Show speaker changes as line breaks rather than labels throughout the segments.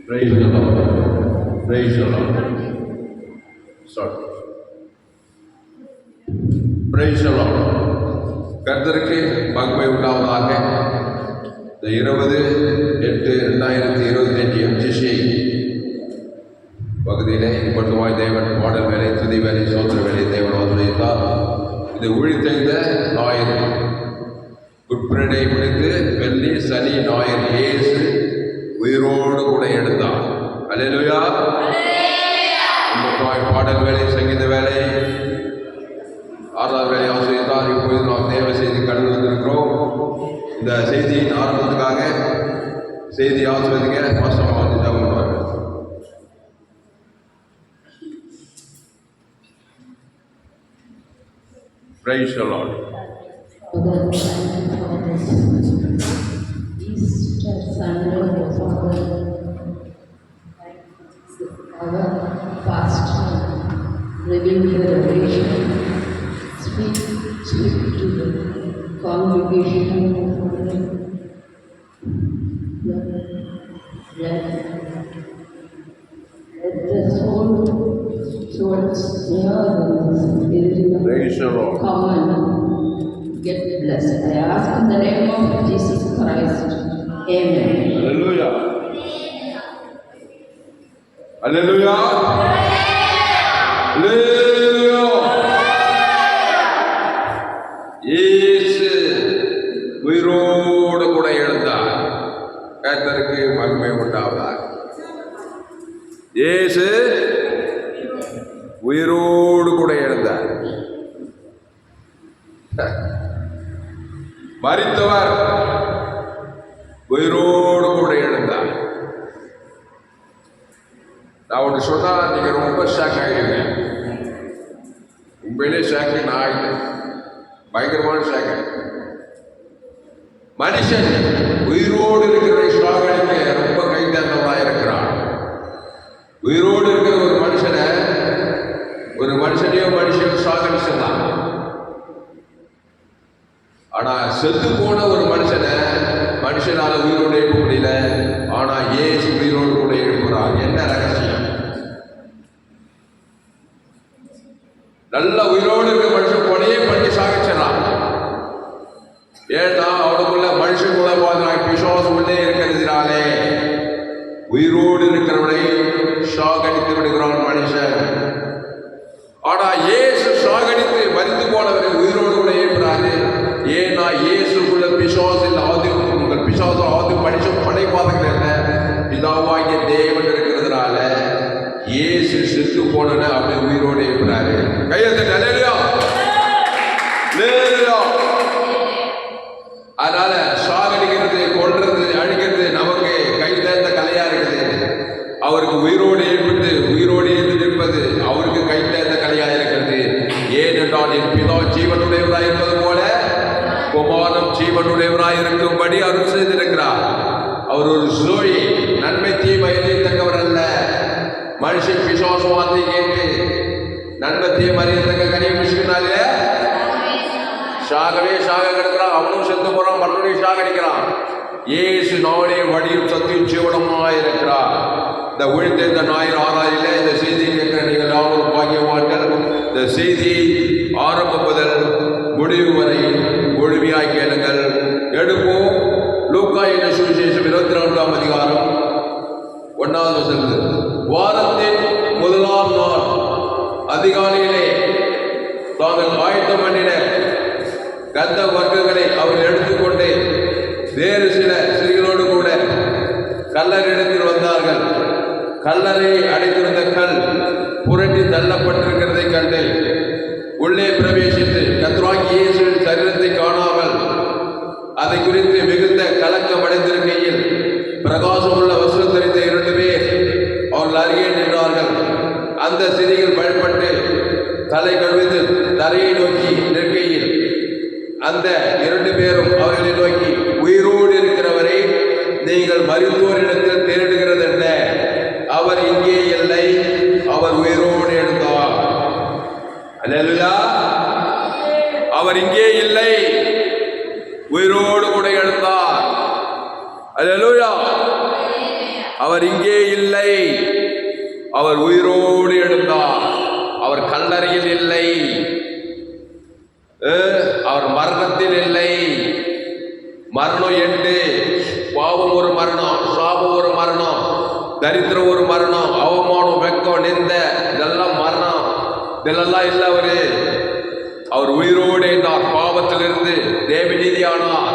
Praise the Lord. Praise the Lord. Start. Praise the Lord. கர்த்தருக்கு மகிமை உண்டாவதாக. இந்த 20/8/2025 MGC பகுதியிலே இப்பொழுதுமாய் தேவன் பாடல் வேலை, துதி வேலை, சோதர வேலை தேவன் ஆதரித்தார். இது உழித்தெய்த ஞாயிறு, குட்பிரடை முடித்து வெள்ளி, சனி, ஞாயிறு இயேசு உயிரோடு கூட எடுத்தார். அல்லேலூயா. இப்பொழுதுமாய் பாடல் வேலை, சங்கீத வேலை, ஆறாவது வேலை ஆசிரியத்தார். இப்பொழுது நாம் தேவ செய்தி கடந்து வந்திருக்கிறோம். இந்த செய்தியின் ஆரம்பத்துக்காக செய்தி ஆசிரியங்க மாஸ்டர் வந்து ஜாபம். Praise the Lord.
Easter Sunday, Father, our fast, reveal the revelation, speak to the congregation, let the souls near
Praise the Lord.
come and get blessed. I ask in the name of Jesus Christ. Amen.
Hallelujah. Hallelujah. Hallelujah. இயேசு உயிரோடு கூட எழுந்தார். கர்த்தருக்கு மகிமை உண்டாவதாக. இயேசு உயிரோடு கூட எழுந்தார். மரித்தவர் உயிரோடு கூட எழுந்தார். நான் ஒன்று சொன்னா நீங்க ரொம்ப ஷாக் ஆகிடுங்க. உண்மையிலே ஷாக்கு நான் ஆகிட்டேன். பயங்கரமான ஷாக்கு. மனுஷன் உயிரோடு இருக்கிற ஷாகடிக்க ரொம்ப கைதேர்ந்தவராக இருக்கிறான். உயிரோடு இருக்கிற ஒரு மனுஷனையோ மனுஷன் சாகடிச்சிருந்தான். ஆனா செத்து போன ஒரு மனுஷனால உயிரோடு எழுப்ப முடியல. ஆனா இயேசு உயிரோடு கூட எழுப்புறார். என்ன ரகசியம்? நல்ல உயிரோடு இருக்கிற மனுஷன் கொலையே பண்ணி சாகச்சிடறான். ஏன்னா அவனுக்குள்ள மனுஷன் குலவாதனாய் பிசாசு உள்ளே இருக்கிறதுனாலே உயிரோடு இருக்கிறவனை சாகடித்து விடுகிறான் மனுஷன். ஆனா இயேசு சாகடித்து மரித்து போனவரை உயிரோடு கூட எழுப்புறாரு. ஏன்னா இயேசுக்குள்ள பிசாசில் உங்கள் பிசாசு மனுஷன் படைப்பாதங்கள் என்ன பிதாவாகிய தேவன் இருக்கிறதுனால இயேசு செத்து போன அப்படி உயிரோடு எழுப்புறாரு. கையெழுத்து. அதனால சாகடிக்கிறது, கொல்றது, அழிக்கிறது நமக்கு கை தேர்ந்த கலையா இருக்குது. அவருக்கு உயிரோடு எழுப்பிட்டு உயிரோடு எழுந்து நிற்பது அவருக்கு கை தேர்ந்த கலையா இருக்கிறது. ஏனென்றால் என் பிதா ஜீவனுடையவராய் இருப்பது போல குமாரனும் ஜீவனுடையவராய் இருக்கும்படி அருள் செய்திருக்கிறார். அவர் ஒரு சோழி, நன்மை தீமை அறியத்தக்கவர் அல்ல. மனுஷன் பிசாசுவாதை கேட்டு நன்மை தீமை அறியத்தக்க கனியை மிஷினாலே சாக கிடக்கிறான். அவனும் செத்து போறான், மற்றவனையும் சாகடிக்கிறான். இயேசு நானே வழியும் சத்தியும் ஜீவனமாய் இருக்கிறார். இந்த உழித்தெழுந்த ஞாயிறு ஆராயில இந்த செய்தியை கேட்கிற நீங்கள் யாரும் பாக்கியவான்கள். இந்த செய்தியை ஆரம்பம் முதல் முடிவு வரை முழுமையாய் கேளுங்கள். எடுப்போம். லூக்கா என்ற சுவிசேஷம் 24ஆம் அதிகாரம் 1வது வசனம். வாரத்தின் முதலாம் நாள் அதிகாலையிலே தாங்கள் ஆயத்தம் பண்ணின கந்த வர்க்கங்களை அவர் எடுத்துக்கொண்டு வேறு சில ஸ்திரீகளோடு கூட கல்லறையிடத்தில் வந்தார்கள். கல்லறையை அடைத்திருந்த கல் புரட்டி தள்ளப்பட்டிருக்கிறதை கண்டு உள்ளே பிரவேசித்து கர்த்தராகிய இயேசுவின் சரீரத்தை காணாமல் அதை குறித்து மிகுந்த கலக்கம் அடைந்திருக்கையில் பிரகாசமுள்ள வஸ்திரம் தரித்த 2 பேர் அவர்கள் அருகே நின்றார்கள். அந்த ஸ்திரீகள் பயப்பட்டு தலை கழுவித்து தரையை நோக்கி நிற்கையில் அந்த 2 பேரும் அவர்களை நோக்கி, உயிரோடு இருக்கிறவரை நீங்கள் மரித்தோரிடத்தில் தேடுகிறது என்ன? அவர் இங்கே இல்லை, அவர் உயிரோடு எழுந்தார். அல்லேலூயா. அவர் இங்கே இல்லை, உயிரோடு கூட எழுந்தார். அல்லேலூயா. அவர் இங்கே இல்லை, அவர் உயிரோடு எழுந்தார். அவர் கல்லறையில் இல்லை, அவர் மரணத்தில் இல்லை. மரணம் எண்டு, பாவம் ஒரு மரணம், சாபம் ஒரு மரணம், தரித்திரம் ஒரு மரணம், அவமானம், வெக்கம், நிந்த, இதெல்லாம் மரணம். இதெல்லாம் இல்லை. அவர் உயிரோடு இருந்தார். பாவத்திலிருந்து தேவநீதியானார்,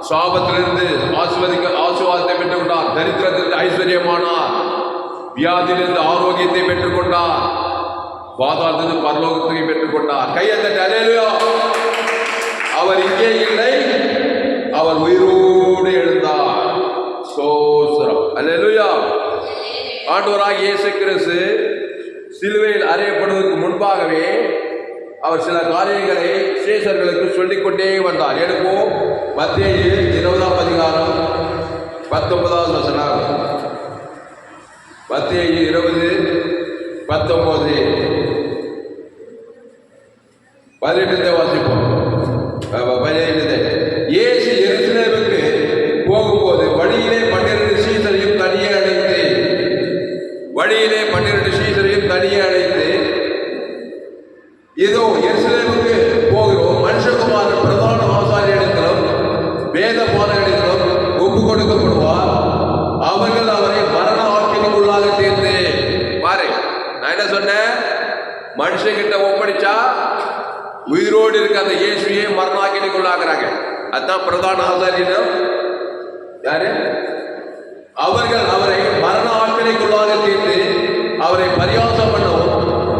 சாபத்திலிருந்து ஆசீர்வாதத்தை பெற்றுக் கொண்டார், தரித்திரத்திலிருந்து ஐஸ்வர்யமானார், வியாதியிலிருந்து ஆரோக்கியத்தை பெற்றுக் கொண்டார், பாதாளத்திலிருந்து பரலோகத்தை பெற்றுக் கொண்டார். கையை தட்டி அல்லேலூயா. அவர் இங்கே இல்லை, அவர் உயிரோடு எழுந்தார். ஸ்தோத்திரம். அல்லேலூயா. ஆண்டவராகிய இயேசு கிறிஸ்து சிலுவையில் அறையப்படுவதற்கு முன்பாகவே அவர் சில காரியங்களை சீஷர்களுக்கு சொல்லிக்கொண்டே வந்தார். எடுப்போம், மத்தேயு 20ஆம் அதிகாரம் 19ஆவது வசனம். மத்தேயு 20:19 18 வாசிப்போம். 18. இயேசு எருசலேமுக்கு போகும்போது வழியிலே 12 சீஷரையும் தனியே அழைத்து இதோ எருசலேமுக்கு போகிறோம், மனுஷகுமாரன் பிரதான ஆசாரியரிடத்திலும் வேத பாரகரிடத்திலும் ஒப்பு கொடுக்கப்படுவார், அவர்கள் அவரை மரண ஆக்கினைக்குள்ளாக தீர்த்து. பாரு, நான் என்ன சொன்னேன்? மனுஷங்கிட்ட ஒப்படைச்சா உயிரோடு இருக்க அந்த இயேசுவையே மரண ஆக்கினைக்குள்ளாகிறாங்க. அதுதான் பிரதான ஆசாரியனும் யாரு? அவர்கள் அவரை மரண ஆக்கினைக்குள்ளாக தீர்த்து அவரை பரியாசம் பண்ணவும்,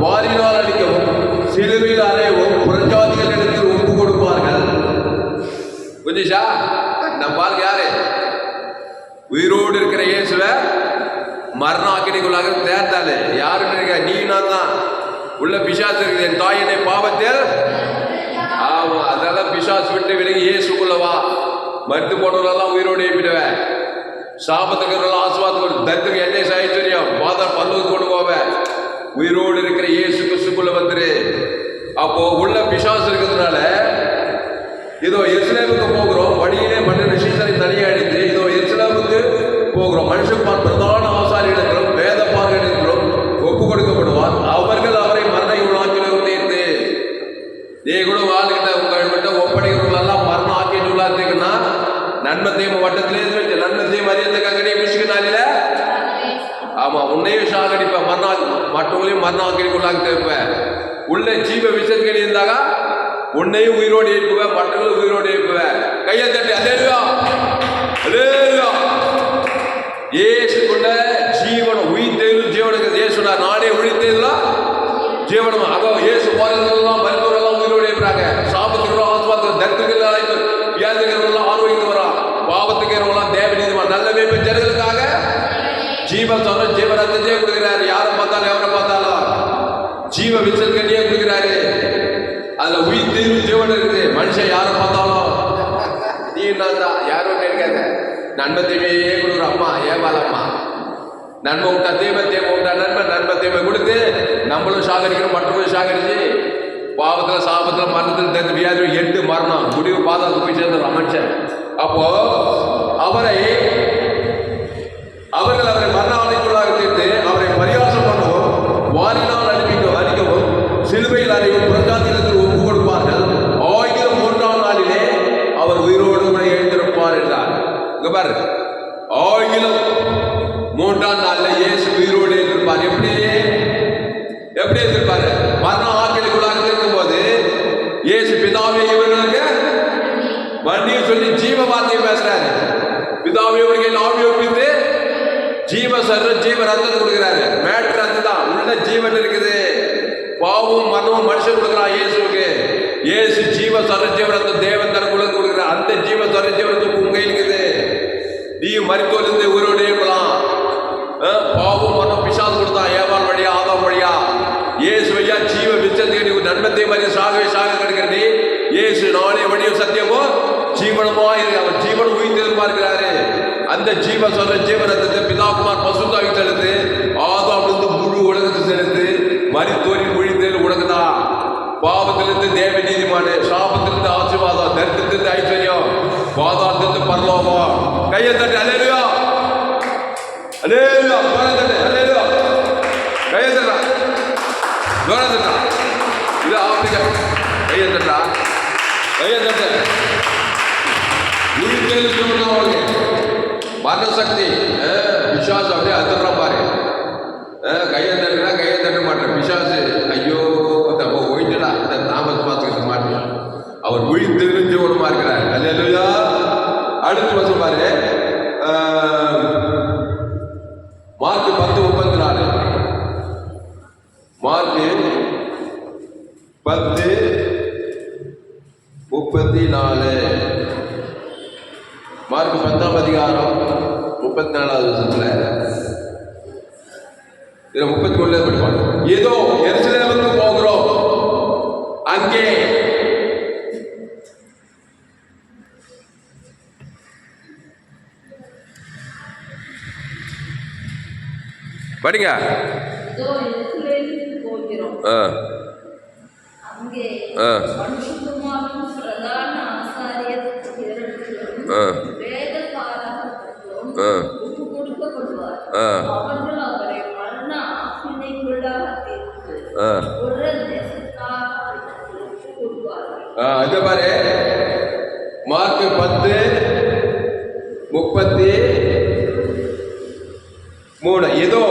வாரினால் அடிக்கவும், சிலுவையில் அறையவும் புறஜாதிகளிடத்தில் ஒப்பு கொடுப்பார்கள். புரிஞ்சுச்சா? நம்ம பாருங்க, யாரு உயிரோடு இருக்கிற இயேசுவை மரண ஆக்கினைக்குள்ளாக தேர்ந்தாலே யாருன்னு இருக்க? நீ நான் தான். உள்ள பிசாசு இருக்குது. என் தாயினை பாவத்தில், ஆமா, அதெல்லாம் பிசாசு விட்டு விலகி இயேசுக்குள்ளவா. மருந்து போனவரெல்லாம் உயிரோடு எழுப்பிடுவேன். சாபத்துக்கு ஆசுவாதம், தரித்திரம், என்னை சாய்ச்சரியம், பாதம் பல்லுக்கு கொண்டு போவேன். உயிரோடு இருக்கிற இயேசு கிறிஸ்துக்குள்ள வந்துரு. அப்போ உள்ள பிசாசு இருக்கிறதுனால இதோ எருசலேமுக்கு போகிறோம், வழியிலே 12 சீஷரை தனியே அடித்து இதோ எருசலேமுக்கு போகிறோம், மனுஷகுமாரன் பிரதான ஆசாரியரிடத்திலும் வேத பாரகரிடத்திலும் ஒப்பு கொடுக்கப்படுவார், அவர்கள் அவரை மரண ஆக்கினைக்குள்ளாக தீர்த்து. நீ கூட வாழ்கிட்ட உங்கள்கிட்ட ஒப்படைக்கிறவங்களெல்லாம் மரண ஆக்கினைக்குள்ளாக நன்மை தீமை வட்டத்திலே நன்மை தீமை அறியத்துக்கு அங்கே பிடிச்சுக்கினால, ஆமா, உன்னையும் சாகடிப்ப, மற்றவங்களையும் மரண ஆக்கினைக்குள்ளாக தீர்ப்பேன். உள்ள ஜீவ விஷயங்கள் இருந்தாங்க, உன்னையும் உயிரோடு எழுப்புவேன், மற்றவங்களும் உயிரோடு எழுப்புவேன். கையை தட்டி அல்லேலூயா, அல்லேலூயா. இயேசுக்குள்ள ஜீவனம், உயிர்த்தெழும் ஜீவனுக்கு இயேசு சொன்னார், நானே உயிர்த்தெழுலாம் ஜீவனம். அதோ இயேசு போறதெல்லாம் மருத்துவரெல்லாம் உயிரோடு எழுப்புறாங்க. சாபத்துக்கு ஆஸ்வாதம், தரித்திரங்கள், வியாதிகளெல்லாம் ஆரோக்கியத்து வரா, பாவத்துக்கு எல்லாம் தேவநீதிமான் நல்ல வேப்ப ஜனங்களுக்காக ஜீவன் சொல்ற ஜீவரத்தையே கொடுக்கிறாரு. யாரை பார்த்தாலும் எவரை பார்த்தாலும் ஜீவ விசல்களையே கொடுக்கிறாரு. அதுல உயிர் தீர்வு ஜீவன் இருக்குது. மனுஷன் யாரை பார்த்தாலும் நீ நான் தான் யாரும் நினைக்காத, நன்மை தீமையே கொடுக்குற அம்மா ஏவாளம்மா. நன்மை விட்டா தீமை, தீமை விட்டா நன்மை, நன்மை தீமை கொடுத்து நம்மளும் சாகரிக்கிறோம், மற்றவங்களும் சாகரிச்சு பாவத்தில், சாபத்தில், மரணத்தில் தெரிந்து வியாதி, 8 மரணம், முடிவு பாதத்துக்கு போய் சேர்ந்துடும் மனுஷன். அப்போ அவர்கள் அவரை மரண ஆணைக்குள்ளாக தீர்த்து அவரை பரியாசம் பண்ணவும், வாரினால் அடிக்கவும், சிலுவையில் அறையும் புறஜாதியிடத்தில் ஒப்பு கொடுப்பார்கள். 3ஆம் நாளிலே அவர் உயிரோடு கூட எழுந்திருப்பார் என்றார். இங்க பாரு, 3ஆம் நாளில் இயேசு உயிரோடு எழுந்திருப்பார். எப்படி எழுந்திருப்பாரு? மரண ஆக்கினைக்குள்ளாக இருக்கும் போது இயேசு பிதாவே இவர்களுக்கு மன்னியும் சொல்லி ஜீவ வார்த்தையை பேசுறாரு. பிதாவே இவர்கள் ஆவி ஒப்பித்து ஜீவ சர்வ ஜீவ ரத்தத்தை கொடுக்கிறாரு. மேட் ரத்தம் தான், உள்ள ஜீவன் இருக்குது. பாவமும் மரணமும் மனுஷன் கொடுக்குறான் இயேசுக்கு. இயேசு ஜீவ சர்வ ஜீவ ரத்தம் தேவன் தனக்குள்ள கொடுக்கிறார். அந்த ஜீவ சர்வ ஜீவ ரத்தம் உங்க இருக்குது. நீ மருத்துவத்திலிருந்து உயிரோடு இருக்கலாம். பாவம் மரணம் பிசாசு கொடுத்தான், ஏவாள் வழியா, ஆதாம் வழியா. இயேசு ஐயா ஜீவ விச்சத்துக்கு நீ நன்மத்தை மாதிரி சாக கிடைக்கிறது. இயேசு நானே வழியும் சத்தியமோ ஜீவனமா இருக்கு. அவர் ஜீவன் உயிர் பார்க்கிறாரு. அந்த ஜீவ சொல்ற ஜீவனத்தை பிதாகுமார் பசுத்தாவி செலுத்து, ஆதாமிலிருந்து முழு உலகத்தை செலுத்து, மரித்தோரின் மொழித்தேல் உலகதான். பாவத்திலிருந்து தேவ நீதிமானு, சாபத்திலிருந்து ஆசீர்வாதம், தரித்திரத்திலிருந்து ஐஸ்வர்யம், பாதாளத்திலிருந்து பரலோகம். கையை தட்டி அல்லேலூயா, அல்லேலூயா. ஜோரா தட்டு. அல்லேலூயா. கையை தட்டா. ஜோரா தட்டா. இது ஆப்பிரிக்கா. கையை தட்டா. கையை தட்டு. நீ கேள்வி சொல்லணும் அவனுக்கு. மரண சக்தி பிசாசு அப்படியே அதிர்றான் பாரு. கையை தட்டுனா கையை தட்ட மாட்டேன். பிசாசு ஐயோ தப்ப போயிட்டுடா இந்த தாமஸ் பார்த்துக்கிட்டு மாட்டேன். அவர் விழித்து ஜீவனமா இருக்கிறார். அல்லேலூயா. அடுத்த வருஷம் பாரு. மார்க் 10:34. மார்க் 10:34. மார்க் 10ஆம் அதிகாரம் 34வது வசனத்துல இதுல 31 படிப்பாங்க. ஏதோ எருசலேமுக்கு போகிறோம், அங்கே படிங்க.
இதோ எருசலேமுக்கு போகிறோம், அங்கே மனுஷகுமாரனும் பிரதான ஆசாரியர்களும் வேதபாரகர்களும் ஒப்பு கொடுக்கப்படுவார். அவர்கள் அவரை மரண ஆக்கினைக்குள்ளாக தீர்த்து ஒரு தேசத்தாருக்கு ஒப்பு கொடுப்பார்கள்.
இது பாரு. மார்க் 10:33. ஏதோ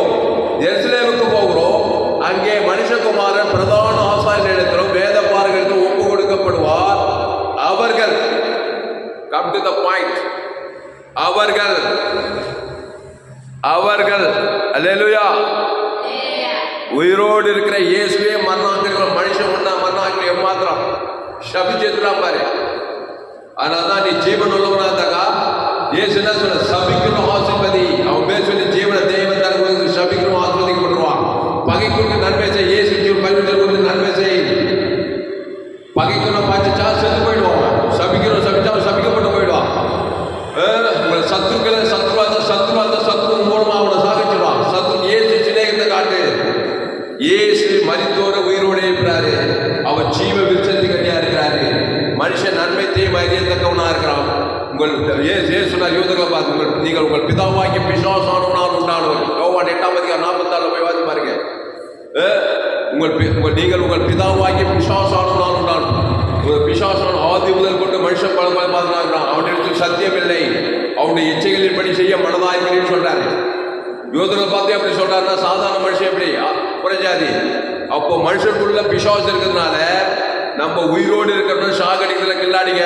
எருசலேமுக்கு போகிறோம், அங்கே மனுஷகுமாரன் பிரதான ஆசாரியர்களிடத்திலும் வேதபாரகர்களுக்கும் ஒப்பு கொடுக்கப்படுவார். அவர்கள் கம் டு த பாயிண்ட். அவர்கள் அல்லேலூயா. உயிரோடு இருக்கிற இயேசுவே மரணாக்கிற மனுஷன் ஒன்னா மரணாக்கிற மாத்திரம் சபிச்சுலாம் பாரு. அதனால்தான் நீ ஜீவன் உள்ளவனா இருந்தாக்கா இயேசு என்ன சொல்ற? சபிக்கணும் ஆசீர்வதி. அவன் பேர் சொல்லி ஜீவன தேவன் தனக்கு சபிக்கணும் ஆசீர்வதிக்கப்படுவான். பகைக்கு நன்மை செய். இயேசு ஜீவன் பரிவர்த்தனை நன்மை செய். பகைக்கணும் பாய்ச்சா செத்து போயிடுவாங்க. சபிக்கணும் சபிச்சா சபிக்கப்பட்டு போயிடுவான். உங்களை சத்துருக்களை சத்ரு மூலமா அவனை சாதிச்சிடுவான். சத்ரு இயேசு சிநேகத்தை காட்டு. இயேசு மரித்தோர உயிரோடு இருக்கிறாரு. அவர் ஜீவ விருட்சத்தை கட்டியா இருக்கிறாரு. மனுஷன் நன்மை தீமை அறியத்தக்கவனா இருக்கிறான். உங்கள் சொன்னார் யூதர்களை பார்த்து, நீங்கள் உங்கள் பிதாவாக்கி பிசாசானவனால் உண்டானவர். யோவான் 8ஆம் அதிகாரம் 44 போய் வாசி பாருங்க. நீங்கள் உங்கள் பிதாவாக்கி பிசாசானவனால் உண்டானவர். உங்கள் பிசாசான ஆதி முதல் கொண்டு மனுஷன் பல பார்க்கிறான். அவனிடத்தில் சத்தியம் இல்லை, அவனுடைய இச்சைகளின் படி செய்ய மனதாயிருக்கிறேன்னு சொல்றாரு. யூதர்கள் பார்த்து எப்படி சொல்றாருன்னா, சாதாரண மனுஷன் எப்படி புறஜாதி. அப்போ மனுஷனுக்குள்ள பிசாசு இருக்கிறதுனால நம்ம உயிரோடு இருக்கிறோம். சாகடிக்கிறதுல கில்லாடிங்க.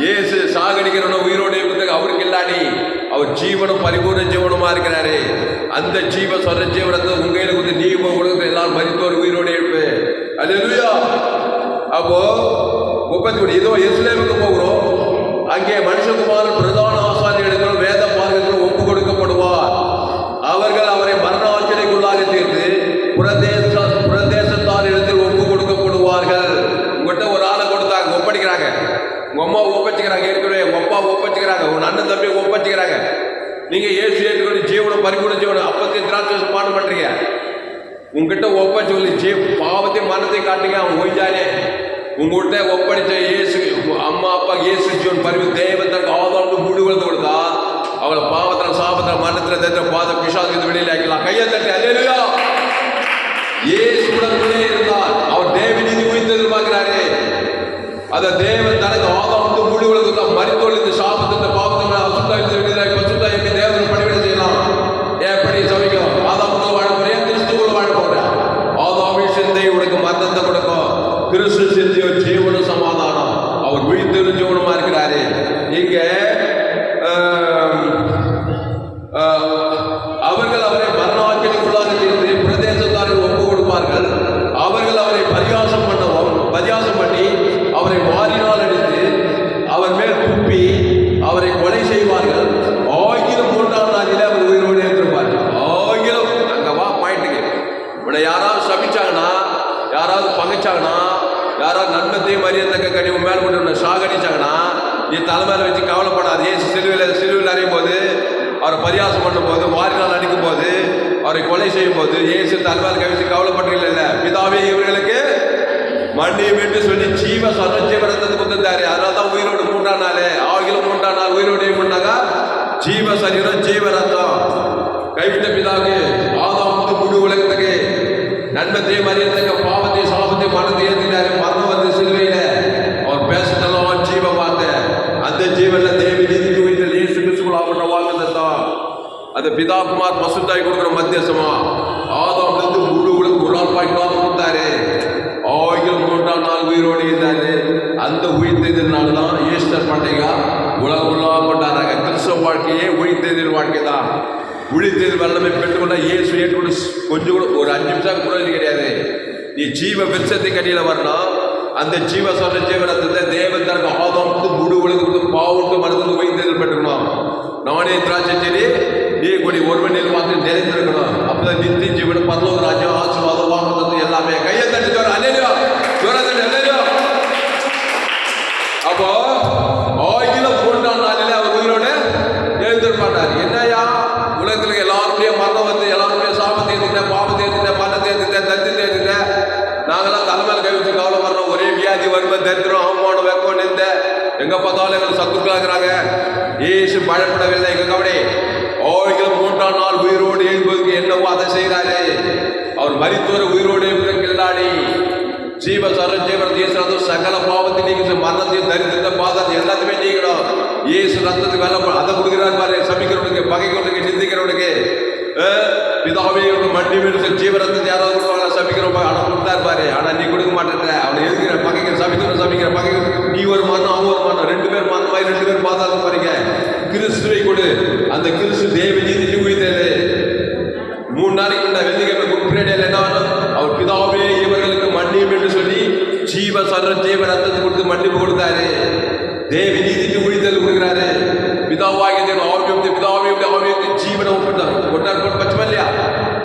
இயேசு சாகடிக்கிறவன உயிரோடு இருக்கிறதுக்கு அவருக்கு இல்லாடி. அவர் ஜீவனும் பரிபூர்ண ஜீவனுமா இருக்கிறாரு. அந்த ஜீவ சொல்ற ஜீவனத்தை உங்கையில கொடுத்து நீ கொடுத்து எல்லாரும் மரித்தோர் உயிரோடு இருப்பு. அல்லேலூயா. அப்போ 33. ஏதோ எருசலேமுக்கு போகிறோம், அங்கே மனுஷகுமாரன் பிரதான ஆசாரியர்களும் வேத பாரகர்களும் ஒப்பு கொடுக்கப்படுவார். அவர்கள் அவரை மரண ஆச்சரியக்குள்ளாக தீர்த்து புறதேசத்தார் இடத்தில் ஒப்பு கொடுக்கப்படுவார்கள். உங்கள்கிட்ட ஒரு ஆளை கொடுத்தாங்க, ஒப்படைக்கிறாங்க. உங்க அம்மா ஒப்பச்சுக்கிறாங்க, ஏற்கனவே உங்க அப்பா ஒப்பச்சுக்கிறாங்க, உங்க அண்ணன் தம்பி ஒப்பச்சுக்கிறாங்க. நீங்க இயேசு ஏற்றுக்கொண்டு ஜீவனம் பரிபூர்ண ஜீவனம் 50 திராட்சை பானம் பண்றீங்க. உங்ககிட்ட ஒப்பச்சு சொல்லி பாவத்தையும் மரணத்தையும் காட்டுங்க. அவன் ஓய்ஞ்சானே உங்கள்கிட்ட ஒப்படைச்ச இயேசு அம்மா அப்பா இயேசு ஜீவன் பரிவு தேவன் தனக்கு ஆதாரம் முடிவுகள் கொடுத்தா அவளை பாவத்தில் சாபத்தில் மரணத்தில் தேர்ந்த பாத பிசாசுக்கு வெளியில் ஆக்கலாம். கையை தட்டி அல்லேலூயா. இயேசு உடனே இருந்தார். அவர் தேவ நீதி உயிர்த்து எதிர்பார்க்கிறாரு. அதை தேவன் தனக்கு ஆதாரம் முடிவுகள் கொடுத்தா மரித்தோல் இந்த சாபத்தை பாவத்தை அசுத்தாயிரத்து வெளியில் பசுத்தா எப்படி தேவன் பணிவிட செய்யலாம்? எப்படி சமைக்கலாம்? ஆதாமுக்குள்ள வாழ போறேன், கிறிஸ்துக்குள்ள வாழ போறேன். ஆதாமே சிந்தை உனக்கு மரணத்தை கொடுக்கும். கிறிஸ்து சிந்தியோ ஜீவன சமாதானம். அவர் விழித்தெழு ஜீவனமா இருக்கிறாரு. இங்க அவர்கள் அவரை மரணாக்கினைக்குள்ளாக இருந்து பிரதேசத்தார்கள் ஒப்பு கொடுப்பார்கள். அவர்கள் அவரை பரியாசம் பண்ணி அவரை வாரினால் அடித்து அவர் மேல் துப்பி அவரை கொலை செய்வார்கள். 3ஆம் நாளிலே அவர் உயிரோடு இருந்திருப்பார்கள். அங்க வா பாயிண்ட்டுக்கு. உன்னை யாராவது சபிச்சாங்கன்னா, யாராவது பகைச்சாங்கன்னா, யாராவது நன்மத்தையும் மரியத்தக்க கனிவு மேல் கொண்டு சாகடிச்சாங்கன்னா நீ தலைமையில வச்சு கவலைப்படாது. ஏசு சிலுவையில் அறியும் போது, அவரை பரியாசம் பண்ணும் போது, வாரினால் அடிக்கும் போது, அவரை கொலை செய்யும் போது இயேசு தலைமையில கவிச்சு கவலைப்பட்டீங்க. பிதாவே இவர்களுக்கு மண்ணியை விட்டு சொல்லி ஜீவ ஜீவரத்தை கொடுத்தாரு. அதனால்தான் உயிரோடு 3ஆம் நாள் 3ஆம் நாள் உயிரோடு பண்ணாங்க. ஜீவ சரீரம் ஜீவரத்தம் கைவிட்ட பிதாவுக்கு ஆதாம் முழு உலகத்துக்கு நன்மத்தையும் அறியத்தக்க பாவத்தையும் சாபத்தையும் மனத்தை ஏற்றினாரு. மரணம் வந்து சிலுவையில அவர் பேசிட்டெல்லாம் ஜீவ பார்த்த அந்த ஜீவன்ல தேவி நீதி வீட்டில் இயேசு கிறிஸ்துக்குள் ஆபட்ட வாக்குதான் அந்த பிதா குமார் பசுத்தாய் கொடுக்குற மத்தியசமா ஆதாம்ல இருந்து முழு உலகம் ஒரு நாள் பாய்க்கலாம் கொடுத்தாரு. 3ஆம் நாள் உயிரோடு இருந்தாரு. அந்த உயிர்த்தெழுதல்னால தான் ஈஸ்டர் பண்டிகை உலகம் கொண்டாடுறாங்க. கிறிஸ்தவ வாழ்க்கையே உயிர்த்தெழுதல் வாழ்க்கை தான். உயிர்த்தெழுதல் வல்லமை பெற்றுக்கொண்ட இயேசு ஏற்றுக்கொண்டு கொஞ்சம் கூட ஒரு 5 நிமிஷம் கூட கிடையாது. நீ ஜீவ விருட்சத்தை கடியில வரணும். அந்த ஜீவ சொல்ற ஜீவனத்தை தேவன் தனக்கு ஆதாமுக்கு முழு உலகத்துக்கு பாவத்துக்கு மனதுக்கு உயிர்த்தெழுதல் பெற்றுக்கணும். நானே திராட்சை செடி நீ கொடி ஒருவனில் மாத்திரம் நிறைந்திருக்கணும். அப்பதான் நித்திய ஜீவன் பரலோக ராஜ்யம் ஆசீர்வாதம் வாக்குத்தத்தம் எல்லாமே கையை தட்டி தோற அலையிலோ தூரத்தில் அலையிலோ. அப்போ 3ஆம் நாளில் அவர் உயிரோடு எழுந்திருப்பாட்டார். என்னையா உலகத்துல எல்லாருடைய மரணம் வந்து எல்லாருடைய சாபத்தை ஏற்றுட்டேன், பாவத்தை ஏற்றுட்டேன், மரணத்தை ஏற்றுட்டேன், தத்தித்தை ஏற்றுட்டேன். நாங்களாம் தலைமையில் கை வச்சு கவலை வர்றோம். ஒரே வியாதி வறுமை தரித்திரம் அவமானம் வெக்கம் நின்ற எங்க பார்த்தாலும் எங்களுக்கு சத்துக்களாகிறாங்க. இயேசு பயப்படவில்லை. எங்க கவலை 3ஆம் நாள் உயிரோடு எழுப்பதற்கு என்னவோ அதை செய்கிறாரு. அவர் மரித்தோர் உயிரோடு எழுப்பதற்கில்லாடி ஜீவ சரஞ்சீவன் இயேசு சகல பாவத்தை நீங்க மரணத்தையும் தரித்திரத்தை பாதத்தை எல்லாத்தையுமே நீக்கணும். இயேசு ரத்தத்துக்கு வேலை அதை கொடுக்கிறார் பாரு. சபிக்கிறவனுக்கு, பகைக்கிறவனுக்கு, நிந்திக்கிறவனுக்கு பிதாவே மண்டி மீது ஜீவரத்தை யாராவது கொடுப்பாங்க. சபிக்கிறவங்க ஆனா கொடுத்தாரு பாரு. ஆனா நீ கொடுக்க மாட்டேன்ற அவனை எதுக்கிற பகைக்கிற சபிக்கிற பகை. நீ ஒரு மரணம் அவன் ஒரு மரணம் 2 பேர் மரணம் மாதிரி 2 பேர் பாதாளம் பாருங்க. கிறிஸ்துவை கொடு. அந்த கிறிஸ்து தேவ நீதி உயிர்த்தது 3 நாளைக்கு முன்ன வெள்ளிக்கிழமை குப்பிரேடையில் என்ன அவர் பிதாவே இவர்களுக்கு மன்னியும் என்று சொல்லி ஜீவ சர்ற ஜீவ ரத்தத்தை கொடுத்து மன்னிப்பு கொடுத்தாரு. தேவி நீதிக்கு உயிர்த்தல் கொடுக்கிறாரு. பிதாவாகிய தேவன் ஆவியத்தை பிதாவே ஆவியத்தை ஜீவனை ஒட்டார் பச்சமா இல்லையா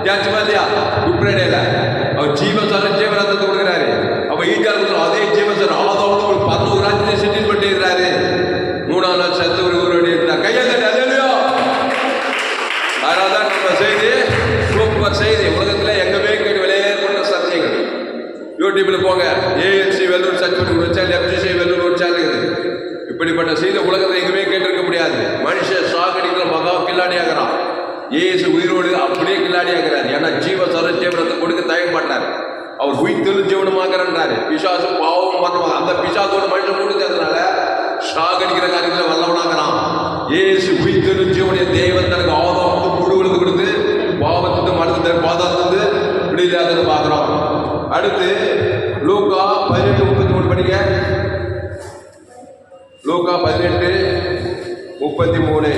தியாச்சமா இல்லையா குப்பிரேடையில அவர் ஜீவ சர்ற ஜீவ ரத்தத்தை கொடுக்கிறாரு. அப்ப ஈட்டால் அதே ஜீவ சர் ஆதாவது ஒரு 11 ராஜ்யத்தை செட்டில் பண்ணி இருக்கிறாரு. 3ஆம் நாள் சத்து ஒரு இருந்தார். கையை தட்டி அல்லேலூயா. அதனால்தான் நம்ம செய்தி சூப்பர் செய்தி. உலகத்தில் எங்கவே கேட்டு விளையாடுற சத்தியங்கள் யூடியூப்ல போங்க. ஏஎல்சி வெள்ளூர் சர்டிஃபிகேட் ஒரு சேனல், எஃப்சிசி வெள்ளூர் ஒரு சேனல் இருக்குது. இப்படிப்பட்ட செய்தி உலகத்தில் எங்கேயுமே கேட்டிருக்க முடியாது. மனுஷன் சாகடிக்கிற மகா கில்லாடி ஆகிறான். ஏசு உயிரோடு அப்படியே கில்லாடி ஆகிறார். ஏன்னா ஜீவ சர ஜீவனத்தை கொடுக்க தயங்க மாட்டார். அவர் உயிர் ஜீவனமாகிறான்றாரு. பிசாசும் பாவம் மரணம் அந்த பிசாசோட மனுஷன் கொடுத்ததுனால சாகடிக்கிற காரியத்தில் வல்லவனாகிறான். ஏசு உயிர் ஜீவனுடைய தேவன் தனக்கு ஆதாமுக்கு முழுவதும் கொடுத்து பாவத்துக்கு மனத்து பாதாளத்து விடுதலை பார்க்கிறோம். அடுத்து லூக்கா 18:33 படிக்க. லூக்கா 18:33.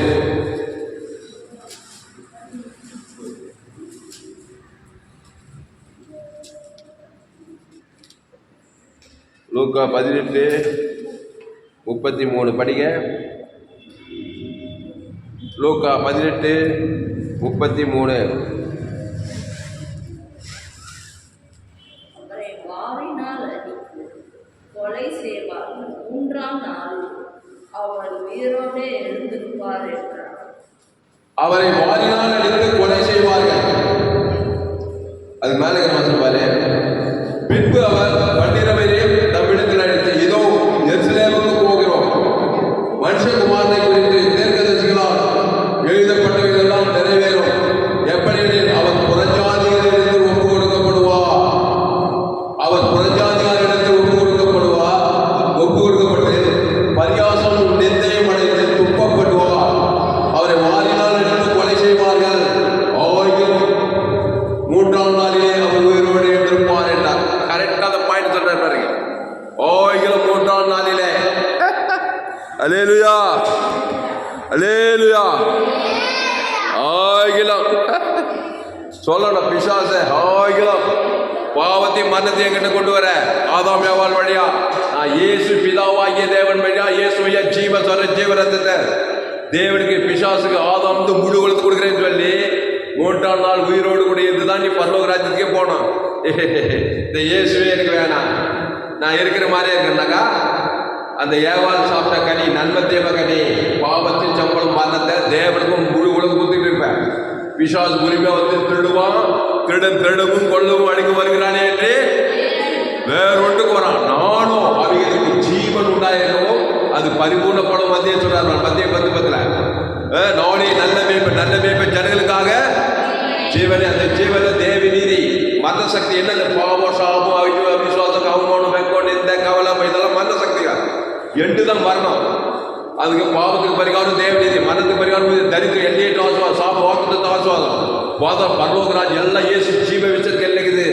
லூக்கா 18:33 படிக்க. லூக்கா 18:33.
அவரை வாரினால் அடித்து கொலை செய்வார், 3ஆம் நாள் அவர் உயிரோடு எழுந்திருப்பார் என்றார்.
அவரை வாரினால் அடித்து கொலை செய்வார்கள். அது மேலே பாரு. பின்பு அவர் 12 தம்மிடத்தில் அழைத்து, இதோ எருசலேமுக்கு போகிறோம். மனுஷகுமாரனை குறித்து தீர்க்கதரிசிகளால் எழுதப்பட்டவைகளெல்லாம் நிறைவேறும். எப்படி அவர் புறஜாதிகளிடத்தில் ஒப்பு கொடுக்கப்படுவார். அவர் புறஜாதிகளிடத்தில் ஒப்பு கொடுக்கப்பட்டு பரியாசம் நிந்தையும் அடைந்து துப்பப்படுவார். அவரை வாரினால் எடுத்து கொலை செய்வார்கள். 3ஆம் நாளிலே அவர் உயிரோடு எழுந்திருப்பார் என்றார். கரெக்டாக அந்த பாயிண்ட் சொல்றாரு பாருங்க. 3ஆம் நாளிலே. அல்லேலூயா அல்லேலூயா. சொல்லணும் பிசாச பாவத்தை மரணத்தை எங்கிட்ட கொண்டு வர ஆதாம் ஏவாள் வழியா நான் இயேசு பிதாவாகிய தேவன் வழியா இயேசுவைய ஜீவ சொல்ற ஜீவரத்தை தேவனுக்கு பிசாசுக்கு ஆதாம் வந்து முழு கொழுத்து கொடுக்குறேன்னு சொல்லி 3ஆம் நாள் உயிரோடு கூட இருந்துதான் நீ பரலோக ராஜ்யத்துக்கே போனோம். இந்த இயேசுவே எனக்கு வேணாம், நான் இருக்கிற மாதிரியே இருக்கிறேன்னாக்கா அந்த ஏவாள் சாப்பிட்ட கனி நன்மை தேவ கனி பாவத்தின் சம்பளம் மரணத்தை தேவனுக்கும் முழு உலகம் கொடுத்துட்டு இருப்பேன். பிசாசு உரிமையா வந்து திருடுவான், திருடவும் கொள்ளவும் அடிக்க வருகிறானே என்று வேறொன்றுக்கு வரான். நானும் அவைகளுக்கு ஜீவன் உண்டாயிருக்கவும் அது பரிபூர்ணப்படும் மத்திய சொல்றாரு. மத்திய 10:10 நானே நல்ல மேய்ப்பன் ஜனங்களுக்காக ஜீவனே அந்த ஜீவன தேவி நீதி மந்த சக்தி என்ன? இந்த பாவம் சாபம் ஐயோ அவிசுவாசம் அவமானம் வெக்கம் இந்த கவலை இதெல்லாம் மந்த சக்தியா எண்டுதான் மரணம். அதுக்கு பாவத்துக்கு பரிகாரம் தேவ நீதி, மரணத்துக்கு பரிகாரம் தரித்திரம் எல்லையேற்ற ஆசுவாதம் சாபம் வாக்குத்த ஆசுவாதம் பாதம் பரலோகராஜ் எல்லாம் இயேசு ஜீவ விச்சத்துக்கு என்னக்குது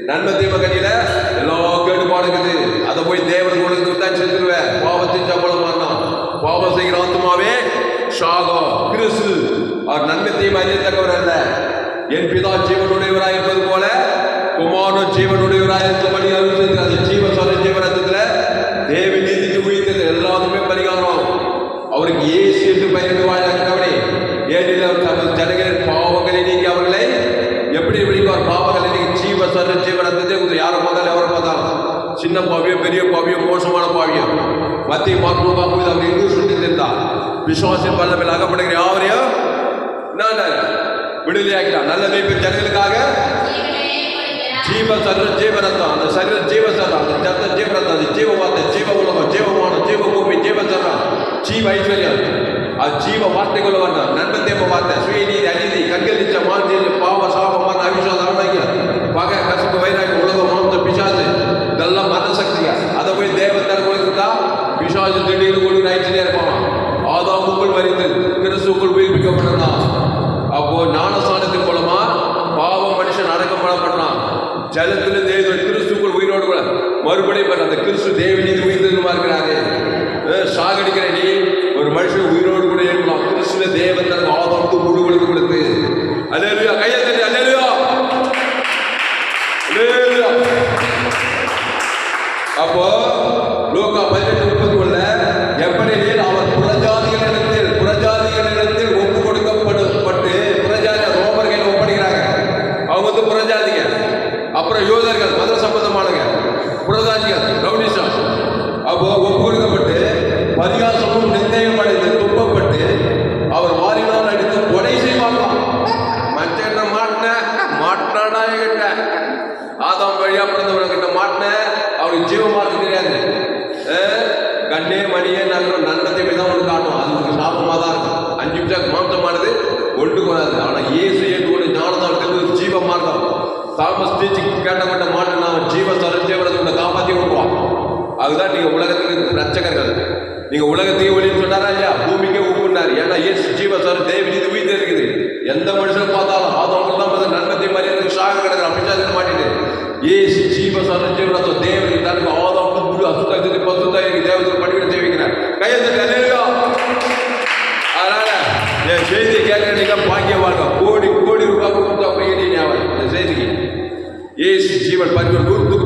நன்மை தீமை கட்டியில எல்லாம் கேடுபாடு இருக்குது. அதை போய் தேவனுக்கு உனக்கு தான் செஞ்சிருவேன். பாவத்தின் சம்பளம் மரணம். பாவம் செய்கிற ஆத்மாவே சாகம். கிறிஸ்து அவர் நன்மை தீமை அறியத்தக்கவர் அல்ல. என் பிதா ஜீவனுடையவராக இருப்பது போல குமாரன் ஜீவனுடையவராக இருந்தபடி அறிவித்தது. அது ஜீவ சொல்ல ஜீவனத்துல தேவ நீதிக்கு உயிர்த்தது எல்லாத்துக்குமே பரிகாரம். அவருக்கு ஏசு என்று பெயரிட்டு வாழ்க்கை ஏனில் அவர் ஜனங்களின் பாவங்களை நீக்கி அவர்களை எப்படி பிடிப்பார்? பாவங்களை நீக்கி ஜீவ சொல்ல ஜீவனத்தை யாரை பார்த்தாலும் எவரை பார்த்தாலும் சின்ன பாவியம் பெரிய பாவியம் மோசமான பாவியம் மத்திய மாற்றம் பார்க்கும்போது அவர் எங்கு சொல்லி இருந்தார். விசுவாசின் வல்லமையில் அகப்படுகிற யாவரையும் நான் விடுதலையாக்கிட்டான். நல்ல மேய்ப்பு ஜனங்களுக்காக ஜீவ சர்வ ஜீவரத்தம். அந்த சரீர ஜீவ சரம், அந்த ஜத்த ஜீவரத்தம், அது ஜீவ வார்த்தை, ஜீவ உலகம், ஜீவமானம், ஜீவ பூமி, ஜீவ சரம், ஜீவ ஐஸ்வர்யம். அது ஜீவ வார்த்தைக்குள்ள வரணும். நன்மை தேவ வார்த்தை, சுயநீதி, அநீதி, கண்களிச்ச மாந்தி, பாவ சாபமான அவிசுவாசம், அவனாக்கியம், பகை, கசப்பு, வைராக்கியம், உலகம், மாம்சம், பிசாசு இதெல்லாம் மத சக்தியா. அதை போய் தேவத்தர கொடுத்துட்டா பிசாசு திடீர்னு கொடுக்குற ஆயிடுச்சுட்டே இருப்பான். ஆதாமுக்குள் மறித்து கிறிஸ்துக்குள் உயிர்ப்பிக்கப்படலாம். அப்போ ஞானஸ்தானத்தின் மூலமா பாவம் மனுஷன் அடக்கம் பண்ணப்படலாம். ஜலத்துல தேவ கிறிஸ்துக்குள் உயிரோடு கூட மறுபடியும் அந்த கிறிஸ்து தேவநீதி உயிர்த்ததுமா இருக்கிறாரு. சாகடிக்கிற நீ ஒரு மனுஷன் உயிரோடு கூட இருக்கலாம். கிறிஸ்துவ தேவன் தனக்கு ஆதாமுக்கு முழு கொடுத்து கொடுத்து அல்லேலூயா கையை தட்டி அல்லேலூயா அல்லேலூயா. அப்போ லூக்கா 18:31 எப்படி அவர் புறஜாதிகளிடத்தில் ஒப்பு கொடுக்கப்பட்டு புறஜாதி ரோமர்கள் ஒப்படைக்கிறாங்க. அவங்க புறஜாதிங்க, அப்புறம் யூதர்கள் மத சம்பந்தமானங்க, புறஜாதிகள் ரவுடிசம். அப்போ ஒப்பு கொடுக்கப்பட்டு பரிகாசமும் நிந்தயம் அடைந்து துப்பப்பட்டு அவர் வாரினால் அடித்து கொலை செய்வாங்களாம். மற்ற மாட்டினாடா கிட்ட ஆதாம் வழியா பிறந்தவங்கிட்ட மாட்டின அவருக்கு ஜீவமார்க்கு தெரியாது. கண்ணே மணியே நாங்கள் நன்னத்தை தான் ஒன்று காட்டும். அது உங்களுக்கு லாபமாக தான் இருக்கும். 5 நிமிஷம் மாம்சமானது ஒன்று கூடாது. ஆனால் இயேசு ஏற்று ஞானத்தால் ஜீவ மார்க்கம் தாமஸ் டீச்சிங் கேட்டப்பட்ட மாட்டை நான் ஜீவ சரஞ்சீவனத்தை காப்பாற்றி விடுவான். அதுதான் நீங்கள் உலகத்துக்கு ரட்சகர்கள். நீங்கள் உலகத்தையும் ஒளின்னு சொன்னாரா இல்லையா? பூமிக்கே உப்புனார். ஏன்னா இயேசு ஜீவ சார் தேவி இது உயிர் இருக்குது. எந்த மனுஷனும் பார்த்தாலும் ஆதவங்க தான் நன்மத்தை மாதிரி சாக கிடக்கிற பிசாசு மாட்டிட்டு இயேசு ஜீவ சார் ஜீவனத்தை தேவனுக்கு தனக்கு ஆதவங்க முழு அசுத்தாயத்துக்கு பசுத்தாயிருக்கு தேவத்துக்கு படிக்கிற தேவிக்கிறேன் கையெழுத்து அல்லேலூயா. அதனால என் செய்தி கேட்கறீங்க பாக்கியவாங்க. கோடி கோடி ரூபாய் கொடுத்தா போயிட்டு ஞாபகம் இந்த செய்திக்கு ஏசு ஜீவன்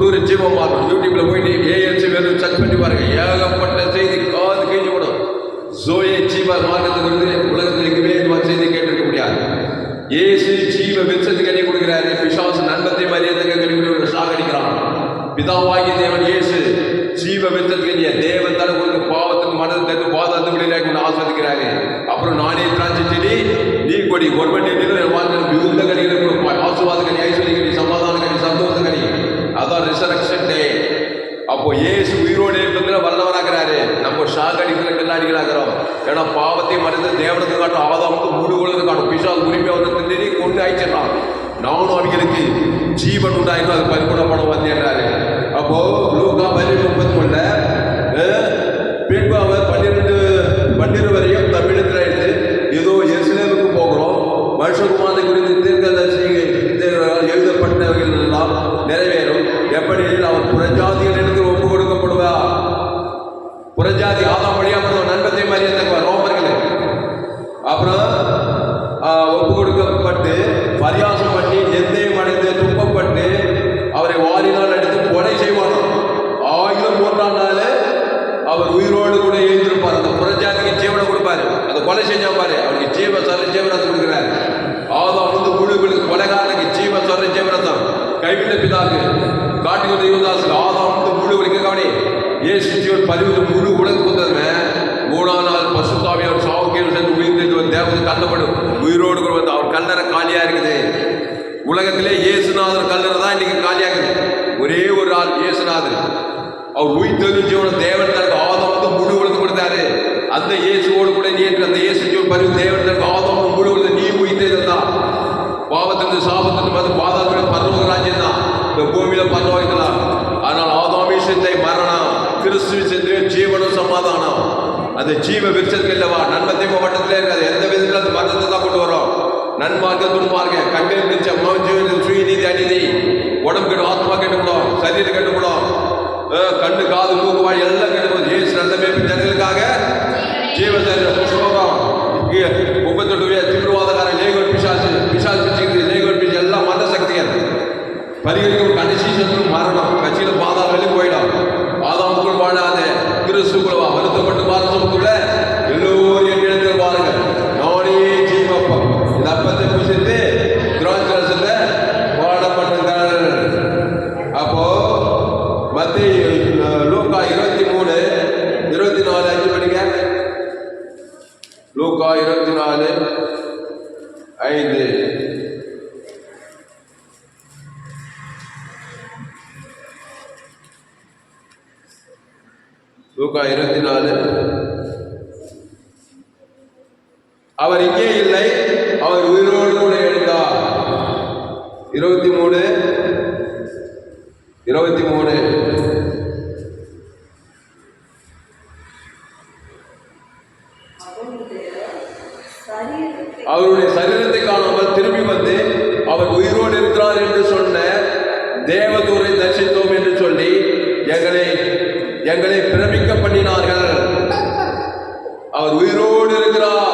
நூறு ஜீவம் மாறும். யூடியூப்ல போயிட்டு ஏஎல்சி வெறும் சர்ச் பண்ணி பாருங்க. ஏகப்பட்ட செய்தி காது கேள்வி படும். ஜோயே ஜீவ மார்க்கத்துக்கு உலகத்தில் எங்குமே செய்தி கேட்டிருக்க முடியாது. ஏசு ஜீவ விருட்சத்துக்கு கனி கொடுக்கிறாரு. பிசாசு நன்மத்தை மரியாதைக்கு கனி கொடுக்கிற சாகடிக்கிறான். பிதாவாகிய தேவன் இயேசு ஜீவ விருட்சத்துக்கு கனிய தேவன் தர கொடுக்க பாவத்துக்கு மனதை பாதத்து வெளியில கொண்டு ஆஸ்வதிக்கிறாரு. அப்புறம் நானே திராட்சை செடி நீ கொடி ஒருவன் மிகுந்த கனிகளை கொடுப்பாய். ஆசுவாத கனி, ஐஸ்வர்ய கனி, சமாதான கனி, சந்தோஷ கனி. அதான் ரிசரக்ஷன் டே. அப்போ ஏசு உயிரோடு இருக்கிற வல்லவராகிறாரு. நம்ம சாகடிக்கிற கண்ணாடிகளாகிறோம். ஏன்னா பாவத்தையும் மறைந்து தேவனுக்கு காட்டும் ஆதாமுக்கு முழு உலகம் காட்டும். பிசால் உரிமை வந்து திண்டி கொண்டு ஆயிடுச்சிடலாம். நானும் அவங்களுக்கு ஜீவன் உண்டாயிருக்கும். அது பரிபூர்ணப்படம் வந்தேன்றாரு. அப்போ லூக்கா 18:31 பின்பு அவர் 12 வரையும் தமிழத்தில் எடுத்து ஏதோ எருசலேமுக்கு போகிறோம். மனுஷகுமாரனை குறித்து தீர்க்கதரிசிகள் எழுதப்பட்டவர்கள் எல்லாம் நிறைவேறும். எப்படி அவர் புறஜாதிகளிடத்தில் ஒப்பு கொடுக்கப்படுவார். புறஜாதி ஆதாம் வழியாக நன்மத்தை மரியாதை ரோமர்கள் அப்புறம் ஒப்பு கொடுக்கப்பட்டு பரியாசம் பண்ணி நிந்தயம் அடைந்து துப்பப்பட்டு அவரை வாரினால் அடித்து கொலை செய்வார். 1003ஆம் நாள் அவர் உயிரோடு கூட எழுந்திருப்பார். அந்த புறஜாதிக்கு ஜீவனை கொடுப்பாரு. அந்த கொலை செஞ்சா பாரு அவருக்கு ஜீவ சர ஜீவனத்தை கொடுக்கிறார். ஆதாம் வந்து முழு கொலைகாரனுக்கு ஜீவ சர ஜீவனத்தம் கைவிட்ட பிதாக்கு காட்டுக்கு யுவதாசுக்கு ஆதாம் வந்து முழு கவனி ஏசு ஜீவன் பரிவு முழு உலக கொடுத்ததுமே 3ஆம் நாள் பசுத்தாவியார் சாவுக்கேள் சென்று உயிர்த்து தேவதை கல்லப்படும் உயிரோடு கூட வந்து அவர் கல்லறை காலியா இருக்குது. உலகத்திலே இயேசுநாதர் கல்லறை தான் இன்னைக்கு காலியாகுது. ஒரே ஒரு ஆள் இயேசுநாதர். அவர் உயிர்த்தெழும் ஜீவனம் தேவன் தனக்கு ஆதாம் வந்து முழு உலக கொடுத்தாரு. அந்த இயேசுவோடு கூட நீ அந்த இயேசு ஜீவன் பரிவு தேவன் தனக்கு ஆதாம் முழு உலக நீ உயிர்த்தெழுந்தான். பாவத்திலிருந்து சாபத்திலிருந்து வந்து பாதாள பரலோக ராஜ்யம் தான் இந்த பூமியில பரலோகலாம். ஆனால் ஆதாமி சிந்தை மரணம், கிறிஸ்துவ சிந்தை ஜீவனும் சமாதானம். அந்த ஜீவ விருட்சத்துக்கு இல்லவா நன்மை தீமை வட்டத்திலே இருக்காது. எந்த விதத்தில் அந்த மரணத்தை தான் கொண்டு வரும். நன்மார்க்க துன்மார்க்க கண்ணில் நிச்சயம் சுயநீதி அநீதி, உடம்பு கெட்டு ஆத்மா கெட்டுக்கூடும், சரீரம் கெட்டுக்கூடும், கண்ணு காது மூக்கு வாய் எல்லாம் கெட்டுக்கூடும். ஏசு நல்ல மேய்ப்பு ஜனங்களுக்காக ஜீவ சரீரம் புஷ்பம் 38 தீவிரவாதக்காரன் லேகோன் பிசாசு பிடிச்சிருக்கு. லேகோன் பிசு எல்லாம் மத சக்திகள் பரிகரிக்கும். கடைசி சத்துரு மரணம். கட்சியில பாதாள வெளியே போயிடும். ஆதாமுக்குள் வாழாத கிறிஸ்துக்குள்ள வருத்தப்பட்டு பாரசமுக்குள்ள எல்லோரும் என் இடத்தில் வாருங்கள், நானே ஜீவப்பம். இந்த அப்பத்தை புசித்து திராட்சரசத்துல வாழப்பட்டுங்கள். அப்போ மத்திய லூக்கா 23:24 5 படிங்க. லூக்கா 24:5. லூக்கா 24. அவர் இங்கே இல்லை, அவர் உயிரோடு கூட எழுந்தார். 23. அவருடைய சரீரத்தை காணாமல் திரும்பி வந்து அவர் உயிரோடு இருக்கிறார் என்று சொன்ன தேவதூரை தரிசித்தோம் என்று சொல்லி எங்களை பிரமிக்க பண்ணினார்கள். அவர் உயிரோடு இருக்கிறார்.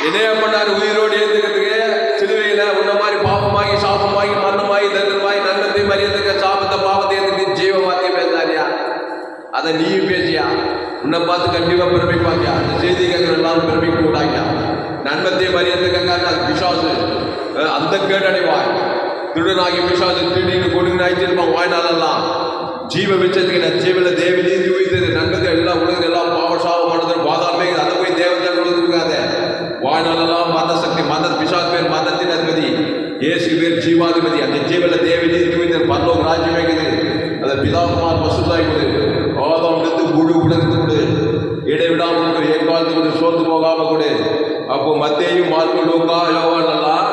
என்ன பண்ணார்? உயிரோடு எழுந்துக்கிறதுக்கு சிலுவையில உன்ன மாதிரி பாவமாகி சாபமாகி மரணமாகி தரித்திரமாகி நன்மத்தை மரியத்துக்கு சாபத்தை பாவத்தை எழுந்துட்டு ஜீவ வார்த்தையை பேசாரியா? அதை நீயும் பேசியா? உன்னை பார்த்து கண்டிப்பா பிரமிப்பாங்க. அந்த செய்தி கேட்கிற எல்லாரும் பிரமிக்க கூட்டாங்க. நன்மத்தை மரியத்துக்காக அது பிசாசு அந்த கேட்டடைவாய். திருடனாகி பிசாசு திருடின்னு கொடுங்க ஆயிடுச்சிருப்பான் வாய்நாளெல்லாம். ஜீவ விச்சத்துக்கு ஜீவில தேவி நீதி உயிர்த்தது நன்மத்தை எல்லாம் உலகத்தில் எல்லாம் பாவ சாபமானது பாதாளமே. அதை போய் தேவத்தை கொடுத்துருக்காத. வாழ்நாளெல்லாம் மத சக்தி மத பிசாஸ் பேர் மதத்தின் அதிபதி, இயேசு பேர் ஜீவாதிபதி. அந்த ஜீவல தேவி நீதி உயிர்த்தது பரலோக ராஜ்யம் வைக்குது. அதை பிதாகுமார் பசுதாய் கொடு. ஆதாம் இருந்து முழு உலகத்து கொடு. இடைவிடாமல் கொடு. ஏற்காலத்து கொடு. சோர்ந்து போகாம கொடு. அப்போ மத்தேயும் மார்க்கு லூக்கா யோவான் எல்லாம்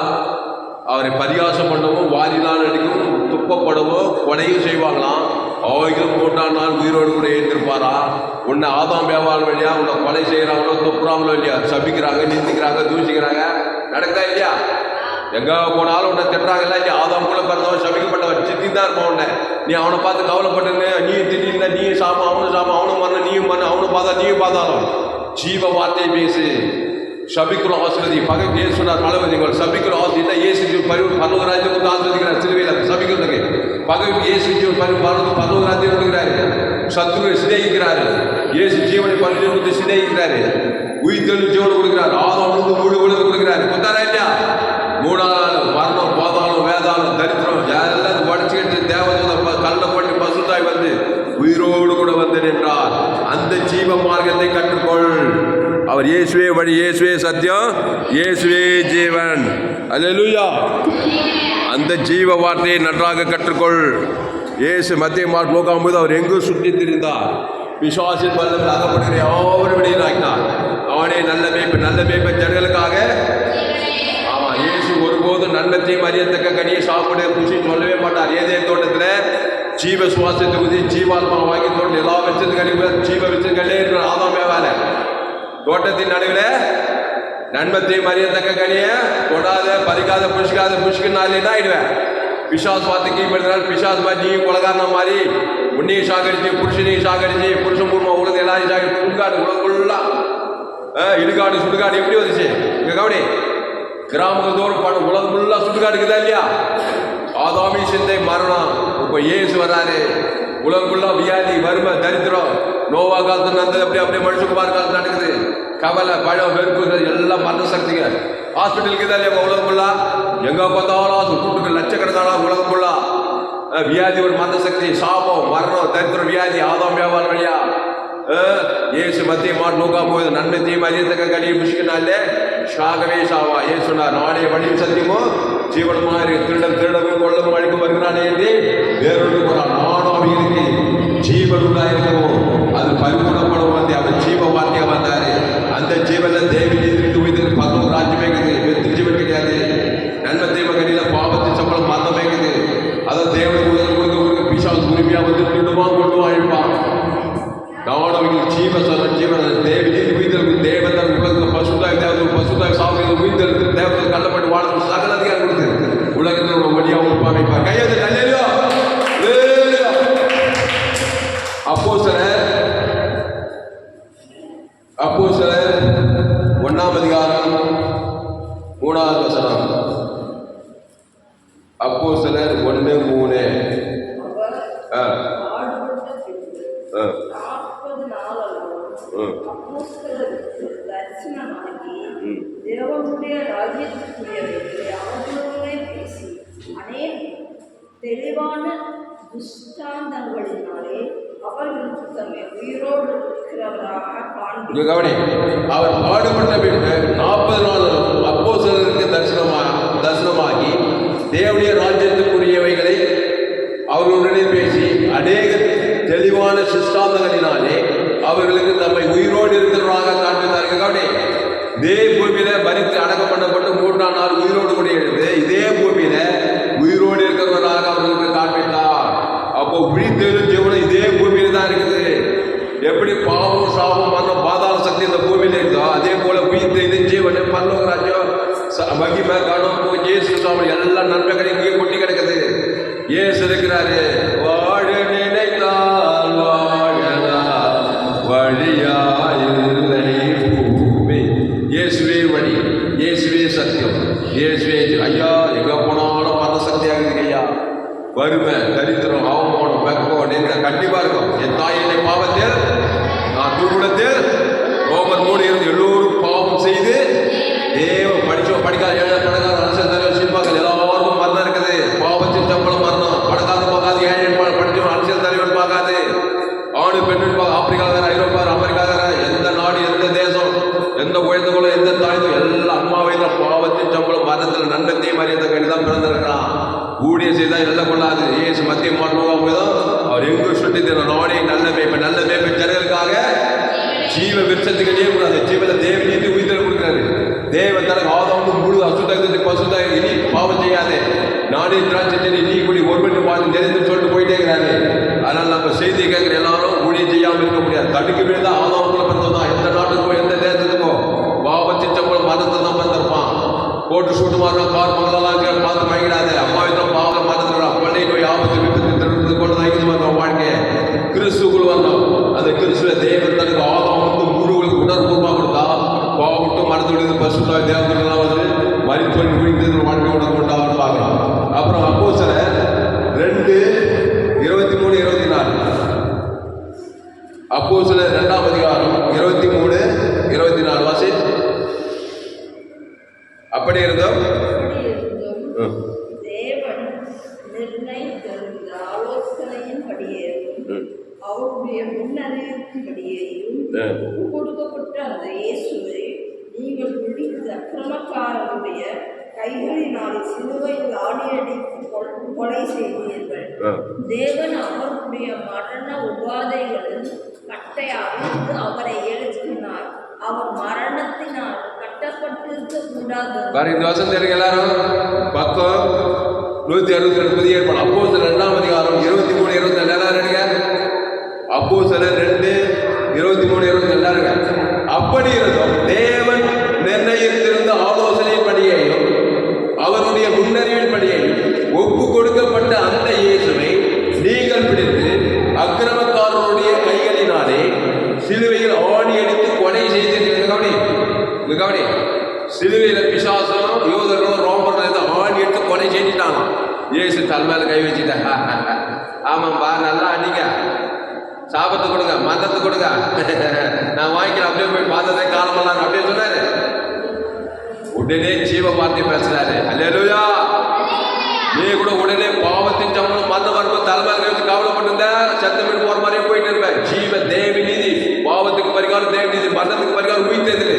அவரை பரியாசம் பண்ணவும் வாரினால் அடிக்கவும் துப்பப்படவும் கொலையும் செய்வாங்களாம். அவைகளும் 3ஆம் நாள் உயிரோடு கூட எழுந்திருப்பாரா? உன்னை ஆதாம் வியாபாரம் வழியா உன்னை கொலை செய்யறாங்களோ துப்புறாங்களோ இல்லையா? சபிக்கிறாங்க, நிந்திக்கிறாங்க, தூசிக்கிறாங்க. நடக்குதா இல்லையா? எங்க போனாலும் உன்னை திட்டுறாங்கல்ல இல்லையா? ஆதாம் கூட பிறந்தவன் சபிக்கப்பட்டவன் சித்தி தான் இருப்பான். உன்னை நீ அவனை பார்த்து கவலைப்பட்டுன்னு நீ திடீர்னு நீ சாம அவனும் மண்ண நீயும் மண்ண அவனும் பார்த்தா நீயும் பார்த்தாலும் ஜீவ வார்த்தையை பேசு. சபிக்குள்ள ஆசிரியதி பகை சொன்னார் மலவதிகள் சபிக்குள்ள ஆசிரியர் இயேசு பரலோகராஜ்யத்துக்கு ஆசிரியர் சிலுவையில் சபிக்கிறதுக்கு பகை இயேசு பரலோகராஜ்யம் கொடுக்கிறாரு. சத்துருவை சிநேகிக்கிறாரு. இயேசு ஜீவனை பரிசுத்த சிநேகிக்கிறாரு. உயிர்த்தெழு ஜீவனை கொடுக்கிறார். ஆதாம் முழு உலக கொடுக்கிறாரு. கொத்தாரா இல்லையா? 3ஆம் நாள் மரணம் பாதாளம் வேதாளம் தரித்திரம் எல்லாம் உடச்சிக்கிட்டு தேவதூத கல்லை போட்டு பசுத்தாய் வந்து உயிரோடு கூட வந்து நின்றார். அந்த ஜீவ மார்க்கத்தை கற்றுக்கொள். அவர் இயேசுவே வழி, இயேசுவே சத்தியம், இயேசுவே ஜீவன். அல்லேலூயா. அந்த ஜீவ வார்த்தையை நன்றாக கற்றுக்கொள். இயேசு மத்திய மார்க் லோகாம்போது அவர் எங்கும் சுற்றி திரிந்தார். பிசாசின் வல்லமையில் அகப்படுகிற யாவரும் வெளியிலாக்கினார். அவனே நல்ல மேய்ப்பை ஜனங்களுக்காக. ஆமா, இயேசு ஒருபோதும் நன்மத்தையும் அறியத்தக்க கனியை சாப்பிட குசி சொல்லவே மாட்டார். ஏதேன் தோட்டத்தில் ஜீவ சுவாசத்தை ஊதி ஜீவாத்மா வாங்கி தோட்டம் எல்லா வச்சது கழிவு ஜீவ வச்சதுகளே இருக்கிற ஆதாம் வேலை தோட்டத்தின் நடுவில் நன்மத்தையும் அறியத்தக்க கனியை தொடாத பறிக்காத புஷ்கினாலே என்ன ஆயிடுவேன்? பிசாஸ் வார்த்தை கீழ்படுத்தினால் பிசாஸ் மாதிரி நீயும் கொலகாரணம் மாதிரி உன்னையும் சாகடிச்சு புருஷனையும் சாகடிச்சு புருஷன் பூர்வமா உலகத்தை எல்லாரையும் சாகடிச்சு சுடுகாடு உலகம் ஃபுல்லாக இடுகாடு சுடுகாடு எப்படி வந்துச்சு? இங்கே கவனி, கிராமங்கள் தோறும் படம் உலகம் ஃபுல்லாக சுடுகாடுக்குதா இல்லையா? ஆதாமி சிந்தை மரணம். இப்போ இயேசு வராரு. உலகம் ஃபுல்லாக வியாதி வறுமை தரித்திரம் நோவா காலத்து நடந்தது அப்படியே மனுஷகுமார் காலத்து நடக்குது. கவலை பழம் வெறுப்பு எல்லாம் மரண சக்திங்க. ஹாஸ்பிட்டலுக்கு தான் இல்லையா உலகம் ஃபுல்லாக? எங்கே பார்த்தாலும் கூட்டுக்கு லட்சக்கணக்கான உலகம் ஃபுல்லாக வியாதி ஒரு மரண சக்தி, சாபம் மரணம் தரித்திரம் வியாதி ஆதாம் வியாபாரம் வழியா. இயேசு மத்திய மாட்டு நோக்காம போது நன்மை தீமை அறியத்தக்க கனியை புஷ்கினாலே சாகவே சாவா. ஏன் சொன்னார்? நானே வழியும் சத்தியமோ ஜீவனமாக இருக்கு. திருடவும் கொள்ளவும் அழிக்கும் வருகிறானே என்று வேறொரு நானும் இருக்கு ஜீவனுள்ளா இருக்கவும் அது பரிபூர்ணப்படும் வந்து அவர் ஜீவ வார்த்தையா வந்தாரு. அந்த ஜீவன தேவி நீதி பக்கம் ராஜ்யமே வெத்து ஜீவன் கிடையாது. அப்போஸ்தலர் 1ஆம் அதிகாரம் 3வது வசனம். அப்போஸ்தலர் 1:3.
அவர் பாடுபட்ட பின்பு 40 நாளளவும் அப்போஸ்தலருக்கு தரிசனமாகி தேவனுடைய ராஜ்யத்துக்குரியவைகளை அவர்களுடனே பேசி அநேக தெளிவான துஷ்டாந்தங்களினாலே அவர்களுக்கு தம்மை உயிரோடு இருக்கிறவராக
இங்க
காண்பித்தார்.
கவனி, அவர் பாடுபட்ட பின்பு 40 நாள் அப்போஸ்தலருக்கு தரிசனமாகி தேவனுடைய ராஜ்யத்துக்குரியவைகளை அவர்களுடனே பேசி அநேக தெளிவான சிஷ்டாந்தங்களினாலே அவர்களுக்கு தம்மை உயிரோடு இருக்கிறவராக காண்பித்தார்கள். கவனி, இதே பூமியில மரித்து அடக்கம் பண்ணப்பட்டு 3ஆம் நாள் உயிரோடு கூட எழுந்து இதே பூமியில உயிரோடு இருக்கிறவராக அவர்களுக்கு காண்பித்தார். அப்போ விழித்தெழும் ஜீவனம் இதே பூமியில தான் இருக்குது. எப்படி பாவம் சாபம் மரணம் பாதாள சக்தி இந்த பூமியில இருக்கோ அதே போல உயிர்த்தெழுந்த ஜீவன் பரலோக ராஜ்யம் மகிமை கனம் இயேசு சாமி எல்லா நன்மைகளும் இங்கே கொட்டி கிடக்குது. இயேசு இருக்கிறாரு. வாழ நினைத்தால் வாழலாம், வழியாயில்லை பூமி. இயேசுவே வழி, இயேசுவே சத்தியம், இயேசுவே ஐயா. எங்க போனாலும் மரண சக்தியாக இருக்கு ஐயா. வறுமை, தரித்திரம், அவமானம், வெக்கம் நிந்த கண்டிப்பா இருக்கும். என் தாயினை பாவத்தில் நான் துர்குணத்தில் ரோமர் 3 இருந்து எல்லோரும் பாவம் செய்து தேவ படிக்காத ஏழை பணக்கார அரசியல் தலைவர் சிற்பாக்கள் எல்லாருக்கும் மரணம் இருக்குது. பாவத்தின் சம்பளம் மரணம். பணக்கார பார்க்காது, ஏழை படிச்சவன் அரசியல் தலைவர் பார்க்காது, ஆணு பெண்ணு ஆப்பிரிக்காக்கார, ஐரோப்பார், அமெரிக்காக்கார, எந்த நாடு, எந்த தேசம், எந்த உயர்ந்தவங்களோ, எந்த தாழ்ந்தோ எல்லாம் அம்மாவை பாவத்தின் சம்பளம் மரணத்தில் நன்மத்தையும் மரியாதை கண்டிதான் பிறந்திருக்கிறான். ஊழிய செய்தா எல்லாம் கொள்ளாது. ஏசு மத்திய மாற்றுவோம் போதும் அவர் எங்கும் சுட்டி நாடே நல்ல மேய்ப்பை ஜனங்களுக்காக ஜீவ விருட்சத்துக்கு கூடாது. ஜீவன தேவ நீதி உயிர்த்தல் கொடுக்கிறாரு. தேவன் தனக்கு ஆதாமுக்கு முழு அசுத்தத்தை பசுத்தாய் இனி பாவம் செய்யாதே, நானே திராட்சை நீ கூடி ஒருவன் பார்த்து தெரிந்து சொல்லிட்டு போயிட்டே இருக்கிறாரு. அதனால நம்ம செய்தி கேட்கிற எல்லாரும் ஊழியம் செய்யாமல் இருக்க முடியாது. தடுக்க விழுந்தா ஆதாமுக்குள்ள பிறந்ததான். எந்த நாட்டுக்கோ எந்த தேசத்துக்கோ பாவத்தின் சம்பளம் மரணத்தை தான் பிறந்திருப்பான். போட்டு சூட்டு மாறணும், கார் மகளெல்லாம் பார்த்து மயங்கிடாது. அம்மாவிதான் பாவம் மறந்துடுறான். பள்ளி நோய் ஆபத்து விபத்து தடுப்பது கொண்டு தான் வாழ்க்கையை கிறிஸ்துக்குள் வரணும். அந்த கிறிஸ்துவ தேவன் தனக்கு ஆதாமுக்கு முழுவதுக்கு உணர்வுபூர்வமாக கொடுத்தா பாவம் மறந்து விடுது. பசுத்தாய் தேவர்கள்லாம் வந்து மரித்தோல் முடிந்தது வாழ்க்கை உணர்வு கொண்டாவது பார்க்கலாம். அப்புறம் அப்போஸ்தலர் 2:23-24. அப்போஸ்தலர் 2ஆம் அதிகாரம் 23-24 வாசி. அப்படி இருந்தோம்
தேவன் நிர்ணயித்திருந்த ஆலோசனையின்படியேயும் அவருடைய முன்னறிவிப்பின்படியேயும் கொடுக்கப்பட்ட அந்த இயேசுவை நீங்கள் பிடித்த அக்கிரமக்காரருடைய கைகளினால் சிலுவையில் ஆணியடித்து கொலை செய்தீர்கள். தேவன் அவருடைய மரண உபாதைகளில் கட்டையாவித்து அவரை எழுப்பினார். அவர் மரணத்தினால் கட்டப்பட்டிருக்க கூடாது.
இந்த வசனம் தெரியுங்க எல்லாரும். பக்கம் 162 புதிய ஏற்பாடு. அப்போஸ்தலர் 2ஆம் அதிகாரம் 23-24 எல்லாரும் எடுங்க. அப்போஸ்தலர் 2:23-24 எல்லாருங்க. அப்படி இருந்தும் தேவன் நிர்ணயித்திருந்த ஆலோசனைப்படியையும் அவருடைய முன்னறிவின்படியையும் ஒப்பு கொடுக்கப்பட்ட அந்த இயேசுவை நீங்கள் பிடித்து அக்கிரமக்காரருடைய கைகளினாலே சிலுவையில் ஆணி அடித்து கொலை செய்தீர்கள். கவனி, சிலுவையில பிசாசம் யூதர்களும் ரோமர்களும் ஆணி எடுத்து கொலை செஞ்சுட்டாங்க. இயேசு தலைமையில கை வச்சுட்டாங்க. ஆமாம்பா, நல்லா அடிங்க, சாபத்தை கொடுங்க, மந்தத்தை கொடுங்க, நான் வாங்கிக்கிறேன். அப்படியே போய் பாதத்தை காலமெல்லாம் அப்படியே சொன்னாரு. உடனே ஜீவ வார்த்தை பேசுறாரு. அல்லேலூயா. நீ கூட உடனே பாவத்தின் சம்பளம் மந்தம் இருக்கும் தலைமையில வச்சு கவலைப்பட்டிருந்த சத்தமிட்டு போற மாதிரியே போயிட்டு இருப்பேன். ஜீவ தேவ நீதி, பாவத்துக்கு பரிகாரம் தேவ நீதி, மரணத்துக்கு பரிகாரம் உயிர்த்தது.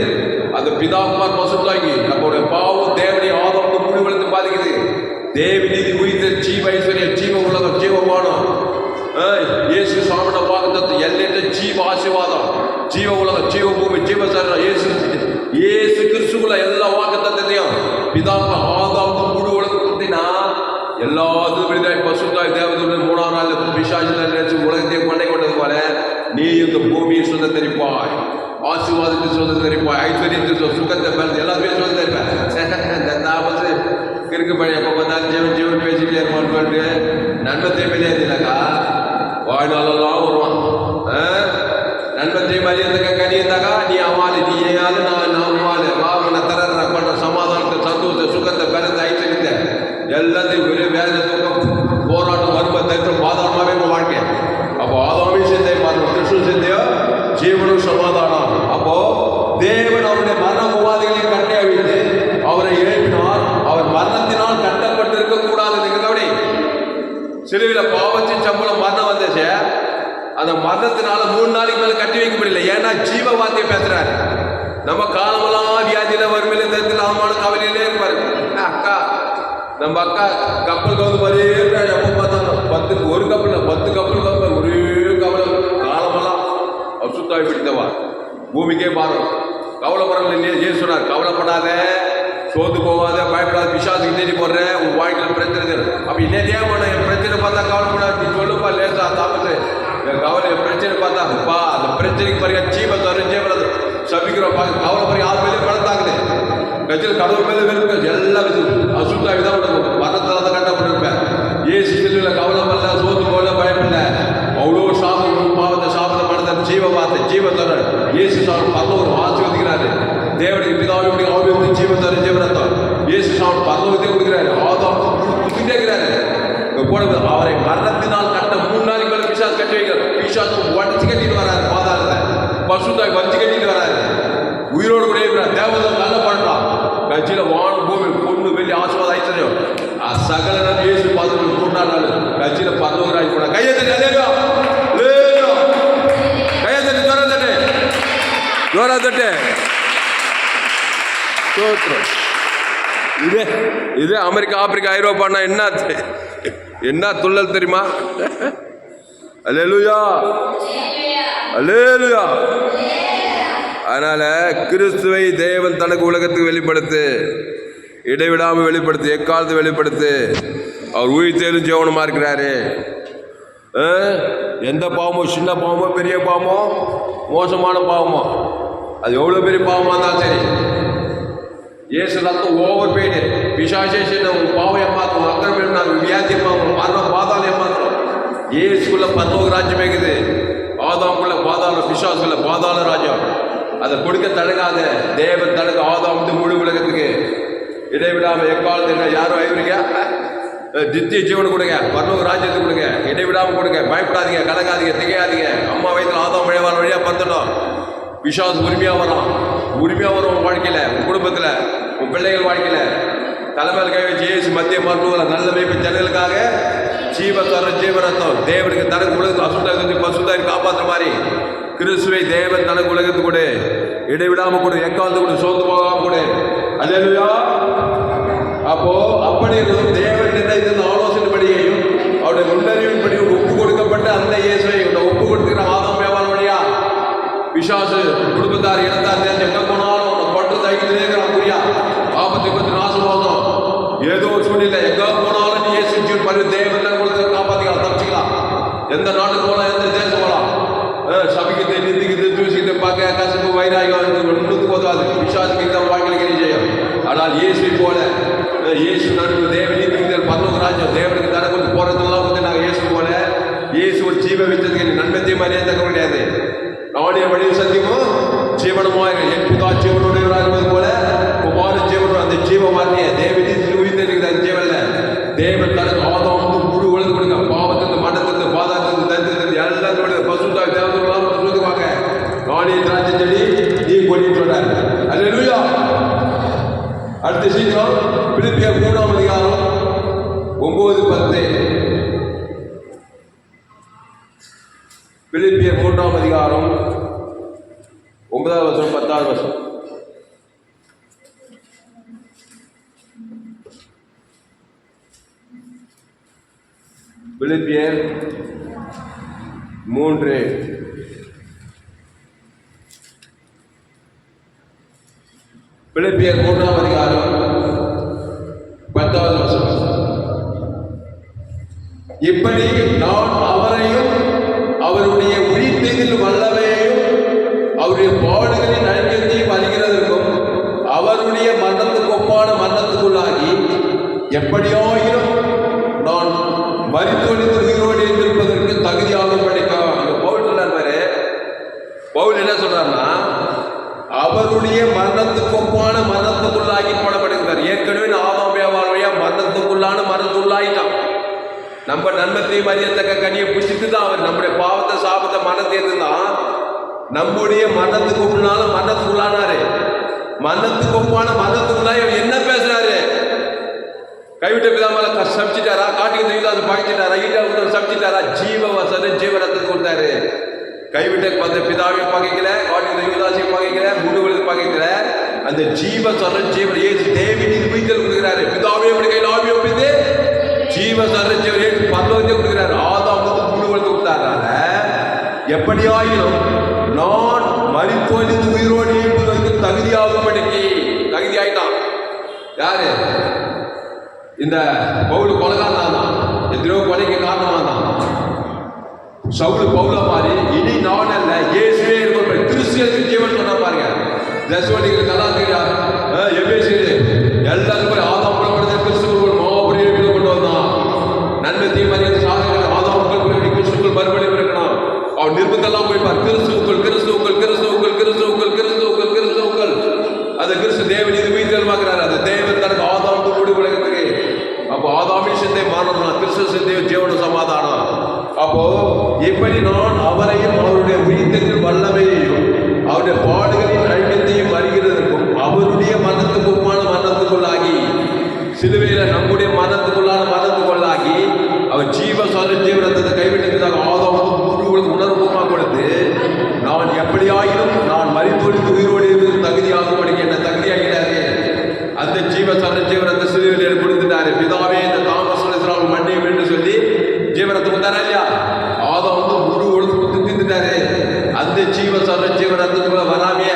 அது பிதாகுமார் பசுத்தாகி நம்மளுடைய பாவம் தேவனை ஆதாமுக்கு முழுவதும் பாதிக்குது. தேவ நீதி உயிர்த்த ஜீவ ஐஸ்வர்யம், ஜீவ உலகம், ஜீவமானம், இயேசு சாமன வாக்குத்தத்து எல்லையற்ற ஜீவ ஆசீர்வாதம், ஜீவ உலகம், ஜீவ பூமி, ஜீவ சரணம், இயேசு கிறிஸ்துக்குள்ள எல்லா வாக்குத்தத்தையும் பிதாம ஆதாமுக்கு முழு உலகத்தினா எல்லாத்துக்கும் விடுதலை பசுத்தாய் தேவதூதன் 3ஆம் நாள் பிசாசு உலகத்தையும் கொண்டை கொண்டது போல நீ இந்த பூமியை சுதந்திரிப்பாய், ஆசீர்வாதத்தை சுதந்திரிப்பாய், ஐஸ்வர்யத்தை சுகத்தை பெறது எல்லாத்தையும் சுதந்திரிப்பேன். கிறுக்கு பழைய எப்போ பார்த்தாலும் ஜீவன் பேசிட்டே இருப்பான்னு சொல்லிட்டு நன்மத்தை வெளியேறதுலக்கா வாழ்நாளெல்லாம் வருவான். நன்மத்தை மரியாதைக்கா கனி இருந்தாக்கா நீ எல்லாத்தையும் ஒரே வேதனை தூக்கம் போராட்டம் வறுமை தரித்திரம் பாதாளமாகவே உங்கள் வாழ்க்கை. அப்போ ஆதாமையும் சேர்ந்தே மாறும், கிறிஸ்துவும் சேர்ந்தையோ ஜீவனும் சமாதானம். அப்போ தேவன் அவருடைய மரண உபாதைகளை கட்டை அழித்து அவரை எழுப்பினார். அவர் மரணத்தினால் கட்டப்பட்டிருக்க கூடாது. நீங்க கவனி, சிலுவையில் பாவத்தின் சம்பளம் மரணம் வந்துச்சு. அந்த மரணத்தினால 3 நாளைக்கு மேல கட்டி வைக்க முடியல. ஏன்னா ஜீவ வார்த்தையை பேசுறாரு. நம்ம காலமெல்லாம் வியாதியில வறுமையில தரத்தில் அவமான கவலையிலே இருப்பாரு. அக்கா, நம்ம அக்கா கப்பல் கவுந்து மாதிரியே இருக்காரு. எப்போ பார்த்தாலும் 10 ஒரு கப்பல் 10 கப்பல் கவுந்து ஒரே கவலை காலமெல்லாம் அவர் சுத்தாவி பிடித்தவா. பூமிக்கே பாருங்க, கவலைப்படல. ஏன் சொன்னார், கவலைப்படாத, சோர்ந்து போகாத, பயப்படாத, பிசாசுக்கு தேடி போடுறேன், உன் வாழ்க்கையில் பிரச்சனை. அப்ப இன்னையே என் பிரச்சனை பார்த்தா கவலைப்படாது, நீ சொல்லுப்பா லேசா தாமத்து என் கவலை பிரச்சனை பார்த்தாப்பா அந்த பிரச்சனைக்கு பாருங்க ஜீவ ஜீவனது சபிக்கிறோம். கவலை பாருங்க யார் மேலே பழத்தாக்குது, கட்சியில் கடவுள் மேலே வெறுப்பு எல்லா விதம் அசுத்தாவி தான் உனக்கு மரணத்தில் தான் கட்டப்பட்டிருப்பேன். ஏசு செல்லில் கவலை பண்ணல, சோர்ந்து போகல, பயப்படல. அவ்வளோ சாபம் பாவத்தை சாபத்தை படுத்த ஜீவ வார்த்தை ஜீவ தர ஏசு சாமி பரலோகம் ஆசீர்வதிக்கிறாரு. தேவனுக்கு பிதாவுடைய ஆவியத்தை ஜீவ தர ஜீவனத்தான் ஏசு சாமி பரலோகத்தை கொடுக்கிறாரு. ஆதாம் கொடுத்துட்டேங்கிறாரு. அவரை மரணத்தினால் கட்ட 3 நாளைக்கு மேல பிசாசு கட்டி வைக்கிறார். பிசாசு உடச்சு கட்டிட்டு வராரு, பாதாளத்தை பசுத்தாய் வச்சு கட்டிட்டு வராரு. உயிரோடு கூட இருக்கிறார். தேவதம் நல்ல பண்றான். கட்சியில வானம் பூமி பொண்ணு வெளியே ஆசீர்வாதம் ஆயிடுச்சு. சகல இயேசு பார்த்துட்டு 3 நாள் கட்சியில பரலோகராஜ் போன கையெழுத்து கையெழுத்து தோராதட்டு இது அமெரிக்கா ஆப்பிரிக்கா ஐரோப்பான்னா என்ன துள்ளல் தெரியுமா? அல்லேலூயா அல்லேலூயா. அதனால கிறிஸ்துவை தேவன் தனக்கு உலகத்துக்கு வெளிப்படுத்து, இடைவிடாமல் வெளிப்படுத்து, எக்காலத்து வெளிப்படுத்து. அவர் உயிர் தேலும் ஜீவனமா இருக்கிறாரு. எந்த பாவமோ, சின்ன பாவமோ, பெரிய பாவமோ, மோசமான பாவமோ, அது எவ்வளோ பெரிய பாவமாக இருந்தாலும் சரி, ஏசு ரத்தம் ஓவர் போயிட்டு பிசாசேஷன் பாவம் ஏமாற்றும், அக்கிரமம் வியாதி ஏமாற்றும், மரணம் பாதாளம் ஏமாற்றும். ஏசுக்குள்ள பரலோக ராஜ்யம் இருக்குது. ஆதாமுக்குள்ள பாதாளம், பிசாசுக்குள்ள பாதாள ராஜ்யம். அதை கொடுக்க தடுக்காத தேவன் தடுக்க ஆதாம் முழு உலகத்துக்கு இடைவிடாம எக்காலத்து யாரும் ஐவருங்க நித்திய ஜீவனை கொடுங்க, பரலோக ராஜ்யத்தை கொடுங்க, இடைவிடாம கொடுங்க. பயப்படாதீங்க, கலங்காதீங்க, திகையாதீங்க. அம்மா வயிற்றுல ஆதாம் மழைவார வழியா பத்துட்டோம். பிசாசு உரிமையா வரும் உன் வாழ்க்கையில, உன் குடும்பத்துல, உன் பிள்ளைகள் வாழ்க்கையில. தலைமையில் கை வச்சு ஏசு மத்திய மருத்துவ நல்ல வைப்பு ஜனங்களுக்காக ஜீவ தர ஜீவரத்தம் தேவனுக்கு தனக்கு உலகத்துக்கு அசுத்தாரி பசுத்தாரி காப்பாற்றுற மாதிரி கிறிஸ்துவை தேவன் தனக்கு உலகத்துக்கு கொடு, இடைவிடாம கொடு, எக்காலத்து கொடு, சோர்ந்து போகாம கொடு. அல்லேலூயா. அப்போ அப்படி இருந்தும் தேவன் நிர்ணயித்த ஆலோசனைப்படியையும் அவருடைய முன்னறிவின்படியும் ஒப்பு கொடுக்கப்பட்ட அந்த இயேசுவை ஒப்பு கொடுத்துக்கிற ஆதாம் வியாபாரம் வழியா பிசாசு குடும்பத்தார் இனத்தார் தெரிஞ்சு எங்க போனாலும் உன்னை பட்டு தைக்கிட்டு இருக்கிறான். புரியா ஆபத்து விபத்து நாசமோசம் ஏதோ ஒரு சூழ்நிலை எங்க போனாலும் நீ இயேசு பரி தேவன் காப்பாத்திக்கலாம், தப்பிச்சுக்கலாம். எந்த நாட்டுக்கு போகலாம், எந்த தேசம் போகலாம். சபிக்கிட்டு நிந்திக்கிட்டு தூசிக்கிட்டு பார்க்க கசப்பு வைராகம் ஒன்றுக்கு போதாது. பிசாசுக்கு இந்த வாழ்க்கையில் செய்யும். ஆனால் இயேசுவை போல இயேசு நடுவு தேவ நீதிகள் பரலோக ராஜ்யம் தேவனுக்கு தனக்கு போறதெல்லாம் வந்து நாங்கள் இயேசு போல இயேசு ஒரு ஜீவ வச்சதுக்கு நன்மத்தையும் அறிய தக்க கிடையாது. நாடைய வழி சத்தியமும் ஜீவனமாக என் புதா ஜீவனுடையவராக இருப்பது போல குமார ஜீவனும் அந்த ஜீவ வார்த்தையை தேவனி உயிர்த்திருக்கிற ஜீவன்ல தேவன் தனக்கு ஆதாம் வந்து முழு உலக கொடுங்க. பாவத்திலிருந்து மண்டத்திலிருந்து பாதாத்திலிருந்து தரித்திலிருந்து எல்லாத்தையும் பசுத்தாய் தேவதெல்லாம் சொல்லுவாங்க. நாடைய திராட்சை செடி நீ கொடின்னு சொல்றாரு. அல்லேலூயா. அடுத்த சீக்கிரம் பிலிப்பியர் 3ஆம் அதிகாரம் 9-10. பிலிப்பியர் 3ஆம் அதிகாரம் 9வது வசனம் 10வது வசனம். பிலிப்பியர் 3 பிலிப்பியர் 3ஆம் அதிகாரம் 10வது வசனம். இப்படி நான் அவரையும் அவருடைய உயிர்த்தெழுதல் வல்லமையையும் அவருடைய பாடுகளின் ஐக்கியத்தையும் அறிகிறதற்கும் அவருடைய மரணத்துக்கு ஒப்பான மரணத்துக்குள்ளாகி எப்படியாயினும் நான் மரித்தொழித்து உயிரோடு இருந்திருப்பதற்கு தகுதியாகும் படிக்கலாம். பவுல் சொல்றாரு. பவுல் என்ன சொல்றாருன்னா அவருடைய மரணத்துக்கு ஒப்பான மரணத்துக்குள்ளாகி போடப்படுகிறார். ஏற்கனவே ஆதாம் வியாபாரம் வழியா மரணத்துக்குள்ளான மரணத்துள்ளாயிட்டான். நம்ம நன்மத்தையும் அறியத்தக்க கனியை புசித்து தான் அவர் நம்முடைய பாவத்தை சாபத்தை மரணத்தை தான் நம்முடைய மரணத்துக்கு முன்னால மரணத்துக்குள்ளானாரு. மரணத்துக்கு ஒப்பான மரணத்துக்குள்ளாய் அவர் என்ன பேசுறாரு? கைவிட்ட பிதாமல சமைச்சிட்டாரா? காட்டுக்கு தூக்கி பகைச்சிட்டாரா? ஈட்டாவுக்கு சமைச்சிட்டாரா? ஜீவ வசன ஜீவனத்துக்கு கொடுத்தாரு. கைவிட்ட பார்த்த பிதாவையும் பகைக்கல, காட்டுக்கு யூதாசையும் பகைக்கல, முழுவதும் பகைக்கல. அந்த ஜீவ சொன்ன ஜீவன் ஏசு தேவன் உயிர்த்தல் கொடுக்கிறாரு. பிதாவே அப்படி கையில் ஆவி ஒப்பிது ஜீவ சொன்ன ஜீவன் ஏசு பரலோகத்தை கொடுக்கிறாரு. ஆதாமுக்கு முழுவதும் கொடுத்தாரால எப்படியாயினும் நான் மரித்தோலிந்து உயிரோடு எழுப்புவதற்கு தகுதியாகும்படிக்கு தகுதி ஆயிட்டான். யாரு? இந்த பவுல் கொலைகாரன் தான், எத்தனையோ கொலைக்கு காரணமா தான். சவுல் பவுலா மாறி இனி நான் அல்ல இயேசுவே இருக்கும் கிறிஸ்துவுக்கு ஜீவன் சொன்னா பாருங்க. தசோனிகள் கலாத்தியா எபேசியர் எல்லாரும் போய் ஆதாம் புலப்படுத்த கிறிஸ்துவுக்குள் மாபெரும் கொண்டு வந்தான். நன்மை தீமறியது சாதனை ஆதாமுக்குள் கிறிஸ்துவுக்குள் மறுபடியும் இருக்கணும். அவன் நிர்பந்தெல்லாம் போய் பார். கிறிஸ்துவுக்குள் கிறிஸ்துவுக்குள் கிறிஸ்துவுக்குள் கிறிஸ்துவுக்குள் கிறிஸ்துவுக்குள் கிறிஸ்துவுக்குள் அந்த கிறிஸ்து தேவன் இது உயிர்த்தல் பார்க்கிறார். அந்த தேவன் தனக்கு ஆதாமுக்கு கூடி உலகத்துக்கு. அப்போ ஆதாமி சிந்தை மாறணும், கிறிஸ்து சிந்தை ஜீவன சமாதானம். அப்போ எப்படி நான் அவரையும் அவருடைய உயிர்த்தெழுதல் வல்லமையையும் அவருடைய பாடுகளின் அழுத்தத்தையும் அறிகிறதற்கும் அவருடைய மரணத்துக்குமான மரணத்துக்குள்ளாகி சிலுவையில நம்முடைய மரணத்துக்குள்ளான மரணத்துக்குள்ளாகி அவர் ஜீவ சொல்ல ஜீவனத்தை கைவிட்டதாக ஆதாமுக்கு முழுவதும் உணர்வுமாக கொடுத்து நான் எப்படியாயினும் நான் மரித்தொழித்து உயிரோடு இருப்பது தகுதியாகும்படி என்ன தகுதியாகிறாரு. அந்த ஜீவ சொல்ல ஜீவனத்தை சிலுவையில் கொடுத்துட்டாரு. பிதாவே இந்த தாமஸ் மன்னியும் என்று சொல்லி ஜீவனத்தை கொடுத்தாரா இல்லையா? ஆதாம் வந்து முழு ஒழுங்கு திட்டாரு. அந்த ஜீவ சொல்ற ஜீவனத்துக்குள்ள வராமே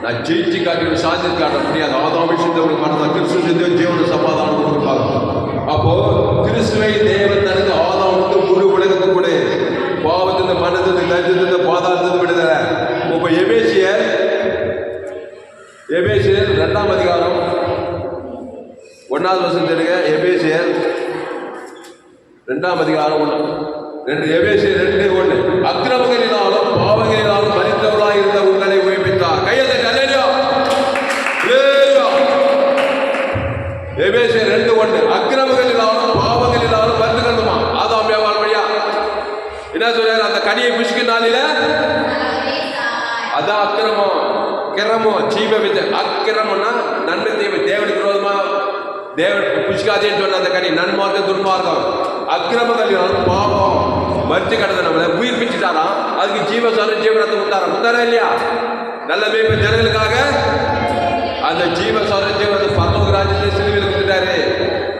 நான் ஜெயிச்சு காட்டி சாதித்து காட்ட முடியாது. ஆதாம் சிந்தவங்க மனதான் கிறிஸ்துவ சிந்த ஜீவன சமாதானம் கொடுப்பாங்க. அப்போ கிறிஸ்துவை தேவன் தனக்கு ஆதாமுக்கு முழு உலகத்துக்கு கூட பாவத்தின் மனத்தின் லட்சத்தின் பாதாளத்தின் விடுதலை. இப்போ எபேசியர் 2ஆம் அதிகாரம் 1வது வசனத்தை எடுங்க. எபேசியர் 2ஆம் அதிகாரம் 1. எபேசியர் 2:1 அக்கிரமங்களினாலும் பாவங்களினாலும் மரித்தவர்களாய் இருந்த உங்களை உயிர்ப்பித்தார். கையெழுத்து எபேசியர் 2:1 அக்கிரமங்களினாலும் பாவங்களினாலும் மரித்துக்கணுமா? ஆதாம் வியாபாரம் வழியா என்ன சொல்றாரு? அந்த கனியை புஷ்கு நாளில அதான் அக்கிரமம். கிரமோ ஜீவ வித்தை. அக்கிரமம்னா நன்மை தீமை தேவனுக்கு விரோதமா தேவன் புஷ்காதேன்னு சொன்ன அந்த கனி நன்மார்க்கம் துன்மார்க்கம். அக்கிரமங்கள் பாவம் மறுத்து கடந்த நம்மளை உயிர்ப்பிச்சுட்டாராம். அதுக்கு ஜீவ சொல்ல ஜீவனத்தை உண்டாரம் உண்டாரா இல்லையா? நல்ல மேய்ப்பு ஜனங்களுக்காக அந்த ஜீவ சொல்ற ஜீவனத்தை பரலோக ராஜ்யத்தை சிலுவையில் கொடுத்துட்டாரு.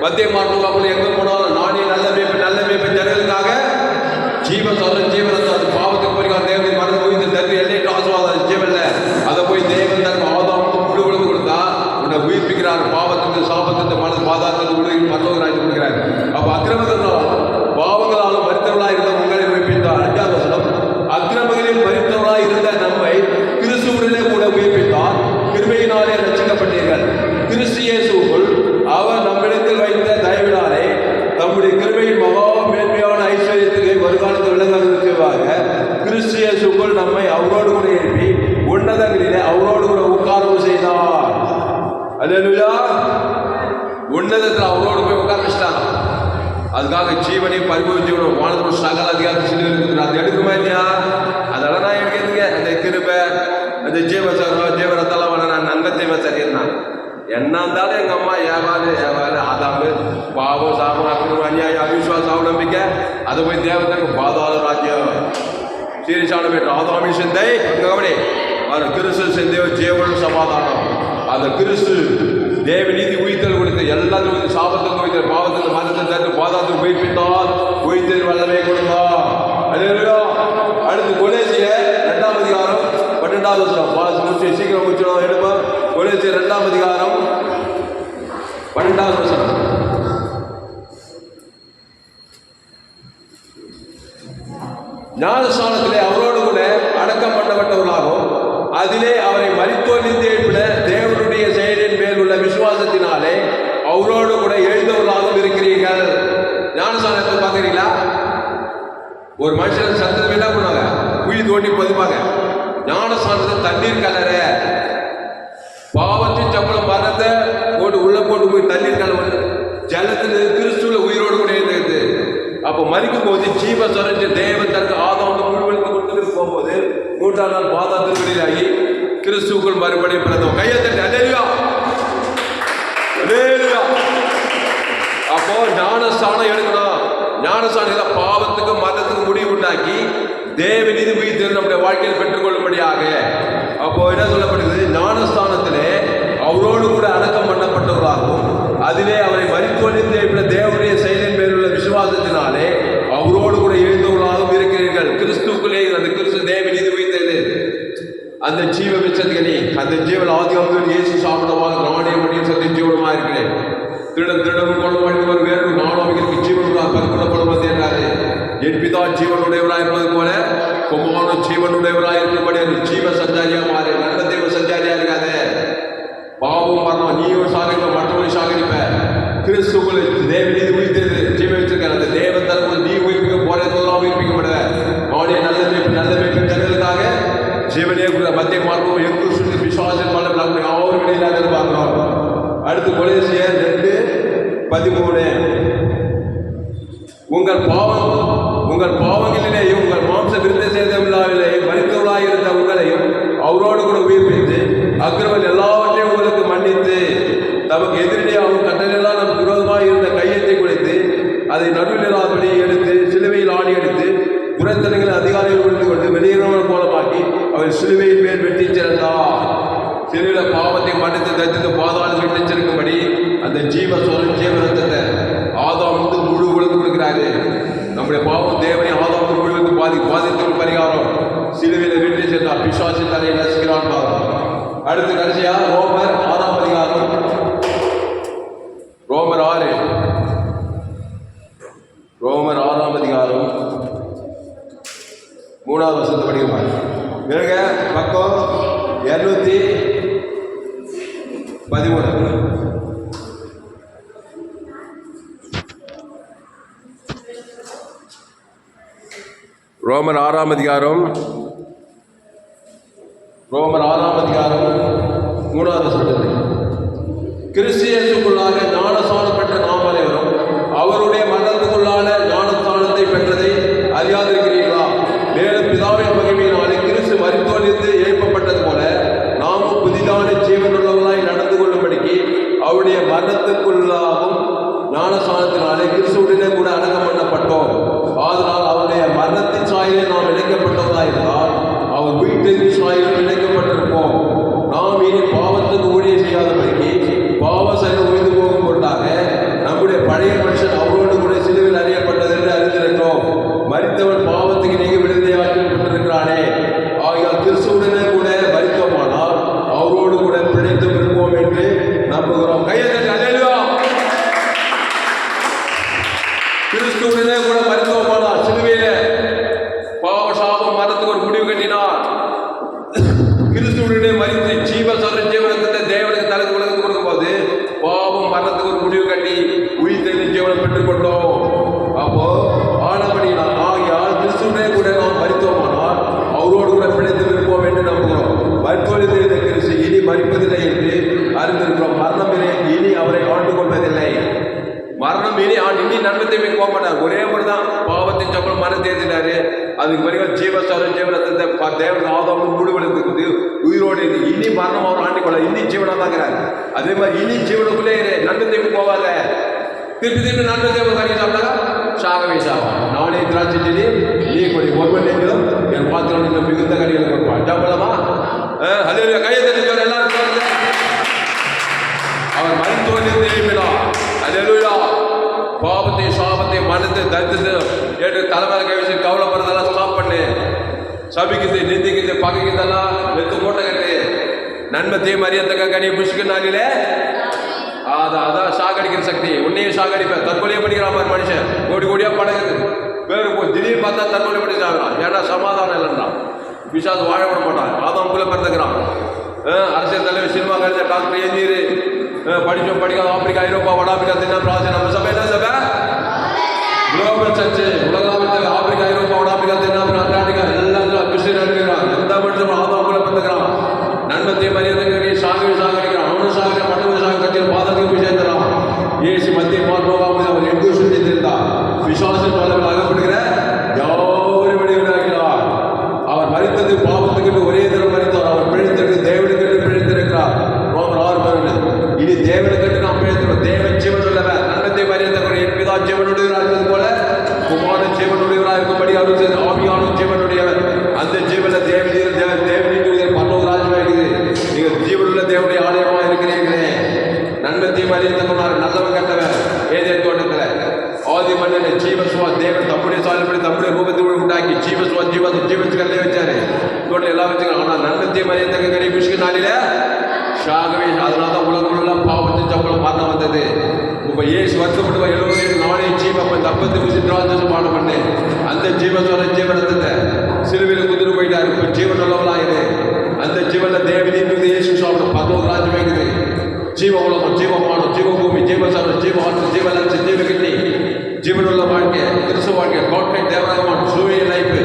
மத்திய மார்க்கம் எங்க போனாலும் நானே நல்ல மேய்ப்பு ஜனங்களுக்காக ஜீவ சொல்ற ஜீவனத்தை அது பாவத்துக்கு போய் தேவன் மனது போய் இந்த தகுதி எல்லையிட்டு ஆசுவாதம் ஜீவன்ல அதை போய் தேவன் தனக்கு ஆதாமுக்கு முழு உலகம் கொடுத்தா உன்னை உயிர்ப்பிக்கிறார். பாவத்துக்கு சாபத்துக்கு மனது பாதாரத்துக்கு உலகில் பரலோக ராஜ்யம் கொடுக்கிறார். அப்ப அக்கிரமங்களாலும் பாவங்களாலும் மரித்தவர்களாக இருந்த உங்களை உயிர்ப்பித்தார். 5வது வசனம் அக்கிரமங்களில் மரித்தவர்களாக இருந்த நம்மை கிறிஸ்துவுடனே கூட உயிர்ப்பித்தார். கிருபையினாலே ரட்சிக்கப்பட்டீர்கள். கிறிஸ்து இயேசுவுக்குள் அவர் நம்மிடத்தில் வைத்த தயவினாலே நம்முடைய கிருபையின் மகா மேன்மையான ஐஸ்வர்யத்துக்கு வருகாலத்தில் விளங்குவதற்காக கிறிஸ்து இயேசுவுக்குள் நம்மை அவரோடு கூட எழுப்பி உன்னதங்களிலே அவரோடு கூட உட்காரவும் செய்தார். அல்லேலூயா. உன்னதத்தில் அவரோடு போய் உட்கார வச்சிட்டாங்க. அதுக்காக ஜீவனையும் பரிபூர்ண ஜீவனம் வானத்தோட சகல அதிகாரத்தை சிலுவையில் அது எடுக்குமா இல்லையா? அதெல்லாம் நான் எடுக்கிறதுங்க. அந்த கிருபை அந்த ஜீவனத்தெல்லாம் நான் நன்மத்தையுமே சரியிருந்தான். என்ன இருந்தாலும் எங்கள் அம்மா ஏவாலு ஆதாமு பாவம் சாபம் அக்கிரமம் அநியாயம் அவிசுவாசம் அவநம்பிக்கை அதை போய் தேவத்துக்கு பாதாள ராஜ்யம் சீரிசான பேர் ஆதாமி சிந்தை கவனி அது கிறிஸ்து சிந்தையோ ஜீவன சமாதானம். அந்த கிறிஸ்து தேவ நீதி உயிர்த்தல் கொடுத்து எல்லாத்துக்கும் சாபத்துக்கு உயிர்த்தல் பாவத்துக்கு மதத்தை தட்டு பாதாளத்துக்கு உயிர்ப்பித்தார். உயிர்த்தல் வல்லமை கொடுத்தார். அடுத்து கொலேசியர் 2ஆம் அதிகாரம் 12வது வசனம் சீக்கிரம் முடிச்சிடும் எடுப்போம். கொலேசியர் 2ஆம் அதிகாரம் 12வது வசனம். ஞானஸ்நானத்திலே அவரோடு கூட அடக்கம் பண்ணப்பட்டவர்களாகவும் அதிலே அவரை மரித்தோரிலிருந்து எழுப்பின தேவனுடைய செயலின் மேல் உள்ள விசுவாசத்தினாலே அவரோடு கூட எழுந்தவர்களாகவும் இருக்கிறீர்கள். ஞானஸ்நானத்தை பார்க்குறீங்களா? ஒரு மனுஷன் சத்தம் என்ன பண்ணுவாங்க? குழி தோண்டி பொதுவாங்க. ஞானஸ்நானத்தை தண்ணீர் கலர பாவத்தின் சம்பளம் மரணத்தை போட்டு உள்ள போட்டு போய் தண்ணீர் கலவு மறிக்கும் போது ஜீவ சொரஞ்ச தேவன் தனக்கு ஆதாம் முழுவதுக்கு கொடுத்துட்டு போகும்போது 3ஆம் நாள் பாதாளத்தில் வெளியாகி கிறிஸ்துவுக்குள் மறுபடியும் பிறந்தோம். கையை தட்டி அல்லேலூயா, அல்லேலூயா. அப்போ ஞானஸ்தானம் எடுக்கணும். ஞானஸ்தானம் பாவத்துக்கு மரணத்துக்கு முடிவு உண்டாக்கி தேவநீதி உயிர்த்தெழுந்து நம்முடைய வாழ்க்கையில் பெற்றுக்கொள்ளும்படியாக. அப்போ என்ன சொல்லப்படுது? ஞானஸ்தானத்திலே அவரோடு கூட அடக்கம் பண்ணப்பட்டவர்களாகவும் அதிலே அவரை மரித்தோழித்து எழுப்பின தேவனுடைய செயலின் பேருள்ள விசுவாசத்தினாலே அவரோடு கூட எழுந்தவர்களாகவும் இருக்கிறீர்கள். கிறிஸ்துக்குள்ளே அந்த கிறிஸ்து தேவநீதி உயிர்த்தெழு அந்த ஜீவ விச்சத்திகனி அந்த ஜீவன் ஆதியாகமத்தில் இயேசு சாப்பிடமாக நானே மடியும் சத்திய ஜீவனமாக இருக்கிறேன். திருடவும் கொள்ள வேண்டும் ஒரு வேறு நாளாவிற்கு ஜீவனுடைய பரிபூரணப்படுவது என்றாரு. என் பிதா ஜீவனுடையவராக இருப்பது போல குமாரனும் ஜீவனுடையவராக இருக்கும்படி ஜீவ சஞ்சாரியா மாறு. நல்ல தேவ சஞ்சாரியா இருக்காத. பாவம் மரணம் நீயும் சாகரிப்ப மற்றவர்களையும் சாகரிப்ப. கிறிஸ்துக்குள்ளே தேவநீதி உயிர்த்தெழு ஜீவ வச்சிருக்க அந்த தேவன் தரப்புல நீ உயிர்ப்பிக்க போறதெல்லாம் உயிர்ப்பிக்கப்படுவ. அவனுடைய நல்ல மேய்ப்பு ஜனங்களுக்காக ஜீவனே மத்திய மார்க்கம் எங்கு சுற்றி விசுவாசம் பண்ண நம்முடைய யாரும் வெளியிலாக எதிர்பார்க்கிறோம். அடுத்து கொலேசியர் 2:13 உங்கள் பாவங்களிலேயும் உங்கள் மாம்ச விருத்த சேதமில்லாவிலேயும் மரித்தவர்களாக இருந்த உங்களையும் அவரோடு கூட உயிர்ப்பித்து அக்கிரமம் எல்லாவற்றையும் உங்களுக்கு மன்னித்து நமக்கு எதிரடியாகவும் கட்டளையெல்லாம் நமக்கு விரோதமாக இருந்த கையத்தை குறைத்து அதை நடுநிலாபடி எடுத்து சிலுவையில் ஆணி எடுத்து புறத்தனங்களை அதிகாரிகள் விழுந்து கொண்டு வெளியேறவர்கள் போலமாக்கி அவர் சிலுவையின் மேல் வெட்டி சிறந்தார். சிலுவையில் பாவத்தை மன்னித்து தரித்து பாதாளம் வெட்டிச்சிருக்கும்படி அந்த ஜீவ ரத்தத்தை ஆதாம் முழு உலகம் கொடுக்கிறாரு. நம்முடைய பாவம் தேவனை ஆதாம் முழுவதும் பாதித்தவர்கள் பரிகாரம் சிலுவையில் வெற்றி சென்றார். பிசாசு தலையை நசுக்கிறான். அடுத்து கடைசியா ரோமர் 6ஆம் அதிகாரம் ரோமர் 6ஆம் அதிகாரம் 3ஆவது வசனத்தை படிக்க பிறகு பக்கம் 213 ரோமர் 6ஆம் அதிகாரம் 3ஆவது வசனத்தை கிறிஸ்து இயேசுக்குள்ளாக ஞானஸ்நானம் பெற்ற நாம் அனைவரும் அவருடைய மரணத்துக்குள்ளான ஞானஸ்நானத்தை பெற்றதை அறியாதிருக்கிறீர்களா? மேலும் பிதாவின் மகிமையினாலே கிறிஸ்து மரித்தோரிலிருந்து எழுப்பப்பட்டது போல நாமும் புதிதான ஜீவனுள்ளவர்களாய் நடந்து கொள்ளும்படிக்கு அவருடைய மரணத்துக்குள்ளாகும் ஞானஸ்நானத்தினாலே கிறிஸ்துவுடனே கூட அடக்கம் பண்ணப்பட்டோம். அதனால் அவருடைய மரணத்தின் சாயலில் நாம் இணைக்கப்பட்டவர்களாக இருந்தால் அவர் உயிர்த்தெழுந்த சாயலில் இணைக்கப்பட்டிருப்போம். நாம் இனி பாவத்துக்கு ஊழியம் செய்யாதபடிக்கு பாவ செயல் உயிர்ந்து போகும் பொருட்டாக நம்முடைய பழைய மனுஷன் அவரோடு கூட சிலுவையில் அறியப்பட்டது என்று அறிந்திருக்கிறோம். மரித்தவன் பாவத்துக்கு நீங்க விடுதலையாக்கப்பட்டிருக்கிறானே. ஆகியால் கிறிஸ்துவுடனே கூட மரித்தோமானால் அவரோடு கூட பிழைத்து இருப்போம் என்று நம்புகிறோம். கிறிஸ்துவுடனே கூட மரித்தோமானால் சிலுவையில பாவ சாபம் மரணத்துக்கு ஒரு முடிவு கட்டினார். கிறிஸ்துவுடனே மரித்து ஜீவரத்தை தேவனுக்கு தலைக்கு உலகத்துக்கு கொடுக்கும் போது பாவம் மரணத்துக்கு ஒரு முடிவு கட்டி உயிர்த்தெழுந்த ஜீவனை பெற்றுக்கொண்டோம். அப்போ ஆனபடினால் ஆகியால் கிறிஸ்துவுடனே கூட நாம் மரித்தோமானால் அவரோடு கூட பிழைத்து இருப்போம் என்று நம்புகிறோம். மரித்தோழித்த கிறிஸ்து இனி மரிப்பதில்லை என்று அறிந்திருக்கிறோம். மரணம் இனி அவரை ஆண்டு கொள்வதில்லை. மரணம் இனி நன்மத்தை போக மாட்டார். ஒரே முறை தான் பாவத்தின் சம்பளம் மரணத்தை எழுதினாரு. அதுக்கு பிறகு ஜீவரத்தை தேவன் ஆதாமும் முடிவெடுத்து உயிரோடு இனி மரணம் அவர் ஆண்டிக்கொள்ள இனி ஜீவனா தாங்கிறார். அதே மாதிரி இனி ஜீவனுக்குள்ளே நன்மத்தை போவாத. திருப்பி நன்மத்தை கறி சாப்பிட்டாங்க சாகவே சாவா. நானே திராட்சை செடி நீ கொடி ஒருவன் நீங்களும் என் பாத்திரம் நீங்கள் மிகுந்த கடிகளை கொடுப்பான். ஜாம்பளமா அதே கையை தெரிஞ்சவர் எல்லாரும் அவர் மருத்துவத்தில் எழுப்பினார். அல்லேலூயா. பாவத்தை சாபத்தை மனத்தை தரித்து ஏற்று தலைமையில கை வச்சு கவலைப்படுறதெல்லாம் ஸ்டாப் பண்ணு. சபிக்குது நிந்திக்குது பகைக்குதெல்லாம் வெத்து மூட்டை கட்டு. நன்மத்தையும் மரியத்தக்க கனி புஷ்கு நாளிலே அதான் சாகடிக்கிற சக்தி. உன்னையும் சாகடிப்ப. தற்கொலையை படிக்கிற மாதிரி மனுஷன் கோடியா படகுது பேரு போய் திடீர்னு பார்த்தா தற்கொலை படி சாகுறான். ஏன்னா சமாதானம் இல்லைன்றான். விசாசம் வாழ விட மாட்டான். ஆதாமுக்குள்ள பிறந்துக்கிறான். அரசியல் தலைவர் சினிமா கழிச்ச டாக்டர் எஞ்சிரு படிச்சோம் படிக்காத ஆப்பிரிக்கா ஐரோப்பா வடாப்பிரிக்கா தென் பிரான்ஸ் நம்ம சபை என்ன சபை குளோபல் சர்ச்சு உலகத்தில் ஆப்பிரிக்கா ஐரோப்பா வடாப்பிரிக்கா தென் அண்டார்டிகா எல்லாத்துல கிறிஸ்டியன் இருக்கிறான். எந்த மனுஷன் ஆதாமுக்குள்ள பிறந்துக்கிறான். நன்மத்தையும் மரியாதை சாகடிக்கிறான். அவனும் சாகர மற்றவங்க சாக கட்சியில் பாதகம் சேர்ந்துறான். ஏசு மத்திய போகாமல் அவர் எங்கு சுற்றி இருந்தார். விசுவாசம் பலவர்களாக இனி தேவனை கண்டு நாம் பேசுகிறோம். தேவன் ஜீவன் உள்ளவர், நன்மத்தை மரியாதை என் பிதா ஜீவனுடையவராக இருப்பது போல குமாரன் ஜீவனுடையவராக இருக்கும்படி அருள் செய்த ஆவியானவர் ஜீவனுடையவர். அந்த ஜீவன தேவனீர் தேவனீர் பரலோக ராஜ்யமாகிறது. நீங்கள் ஜீவனுள்ள தேவனுடைய ஆலயமாக இருக்கிறீர்களே. நன்மத்தை மரியாதை கொண்டார், நல்லவன் கண்டவர். ஏதேன் தோட்டத்தில் ஆதி மன்னனை ஜீவஸ்வா தேவன் தம்முடைய சாலைப்படி தம்முடைய ரூபத்தை உண்டாக்கி ஜீவஸ்வா ஜீவத்துக்கல்லே வச்சாரு. தோட்டம் எல்லாம் வச்சுக்கலாம். ஆனால் நன்மத்தை மரியாதை கடை புஷ்க நாளில ஷாகவே. அதனால தான் உலகம் பாவத்தின் சம்பளம் மரணம் வந்தது. இப்போ ஏசு வருத்தப்பட்டு எழுபது நாளே ஜீவ தப்பத்தை விசித்திராஜம் பண்ணு. அந்த ஜீவனோட ஜீவனத்தை சிலுவையில் குதிரை போயிட்டாரு. இப்போ ஜீவன் உள்ளவளாயிரு. அந்த ஜீவன தேவனீர் இயேசு சாப்பிட பரலோக ராஜ்யமாகுது. ஜீவ உலகம், ஜீவமானம், ஜீவபூமி, ஜீவசாரம், ஜீவாசம், ஜீவலட்சி, ஜீவகிட்னி, ஜீவனுள்ள வாழ்க்கை, கிறிஸ்துவ வாழ்க்கை, கான்ட்ராக்ட் தேவராகமான சூரிய லைஃப்.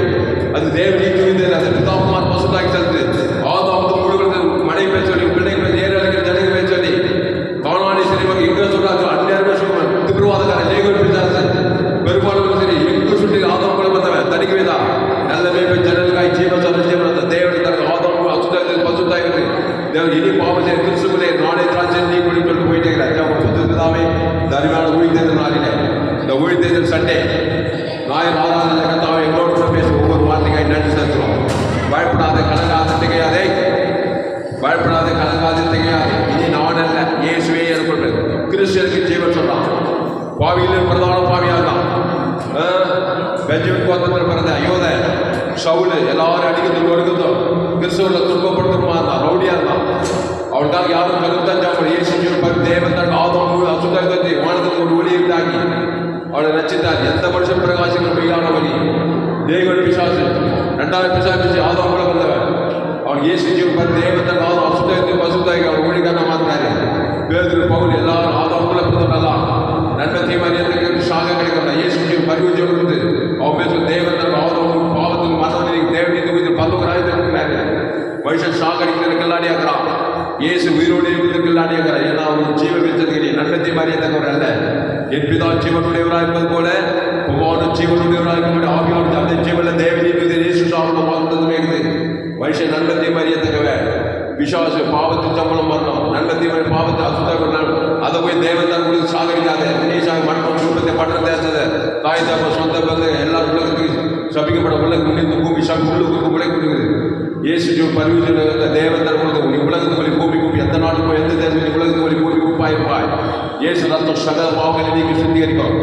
அது தேவனீர் தூய்ந்தது. அது பிதாகுமார் பசுதாக்கி செலுத்து. ஆதாமத்து முழுவதும் மழை பேச சொல்லி பிள்ளைகளை நேர அழைக்கிற ஜனங்க பேச சொல்லி காணாணி சினிமாக்கு எங்க சொல்றாங்க. அந்நேரமே சொல்லுவேன் திபிரவாதக்காரன் லேகோல் பிசாசு பெரும்பாலும் சரி எங்கு சுற்றி ஆதம் கூட வந்தவன் தடுக்கவே தான். நல்ல மேய்ப்பை ஜனலுக்காய் ஜீவசாரம் ஜீவனத்தை தேவனை தனக்கு ஆதம் அசுத்தாய் பசுத்தாய்கிறது. தேவன் இனி பாவத்தை கிறிஸ்துவிலே நாளை திராட்சை நீ கொண்டு கொண்டு போயிட்டே இருக்கிறாவே. இந்த அருமையான ஊழியர் நாளிலே இந்த ஊழியர் சண்டே ஞாயிறு ஆராதனை கத்தாவை எங்களோடு கூட பேசி ஒவ்வொரு வார்த்தைக்காய் நன்றி செலுத்துறோம். பயப்படாத கலங்காத திகையாதே, பயப்படாத கலங்காத திகையாதே. இனி நான் அல்ல இயேசுவே ஏற்பட்டு கிறிஸ்துவுக்கு ஜீவன் சொல்றான். பாவியில் பிரதான பாவியாக தான் பெஞ்சமின் கோத்திரத்தில் பிறந்த யோத சவுல் எல்லாரும் அடிக்கிறதுக்கு வருகிறதோ கிறிஸ்துவ துன்பப்படுத்துமா இருந்தான், ரவுடியா இருந்தான். அவளுக்காக யாரும் கருத்தாச்சாமல் இயேசு தேவன் தன் ஆதம் அசுத்தத்தை வானத்துக்கு ஒரு ஒளியை உண்டாக்கி அவளை ரச்சித்தார். எந்த மனுஷன் பிரகாசிக்கிற மெய்யான வழி தேவன் பிசாசு ரெண்டாவது பிசாசு ஆதம் கூட வந்தவன். அவன் இயேசு தேவன் தன் ஆதம் அசுத்தத்தை பசுத்தாக்கி அவன் ஒளிக்கான மாத்தினாரு. பேதுரு பவுல் எல்லாரும் ஆதம் கூட பிறந்தவெல்லாம் நன்மத்தை மரியாதைக்கு சாக கிடைக்கணும். இயேசு பரிவுஜம் இருந்து அவன் பேசும் தேவன் தன் ஆதம் பாவத்துக்கு மரணத்தில் தேவனீர் பல்லவ ராஜ்யத்தில் மனுஷன் சாகடிக்கிறதுக்கு எல்லாடியாகிறான். இயேசு உயிரோடு இருக்கிறதுக்கு எல்லாடியாகிறான். ஏன்னா அவன் ஜீவ வச்சதுக்கு நன்மத்தை மரியாதைக்கவர் அல்ல. என் பிதா ஜீவனுடையவராக இருப்பது போல குமாரன் ஜீவனுடையவராக இருக்கும்போது ஆவியானது அந்த ஜீவன தேவனீர் இயேசு சாப்பிட வாழ்ந்ததுமே இருக்குது. மனுஷன் நன்மத்தை மரியாதைக்கவர் விசுவாச பாவத்தின் சம்பளம் வரணும். நன்மத்தை பாவத்தை அசுத்தம் அதை போய் தேவன் தான் கொடுத்து சாகடிக்காத நீசாக மட்டம் குடும்பத்தை பட்டம் தேசத தாய் தாப்ப சொந்த பங்கு எல்லா உலகத்துக்கு சபிக்கப்பட உலகம் முடிந்து பூமி சாமி உள்ளுக்கு உலக கொடுக்குது. இயேசு பரிவுஜன தேவன் தான் கொடுத்து நீ உலகத்து வழி பூமி பூமி எந்த நாட்டுக்கு போய் எந்த தேசத்துக்கு உலகத்து வழி பூமி கூப்பாயிருப்பாய். இயேசு ரத்தம் சகல பாவங்களை நீங்க சுத்திகரிக்கும்.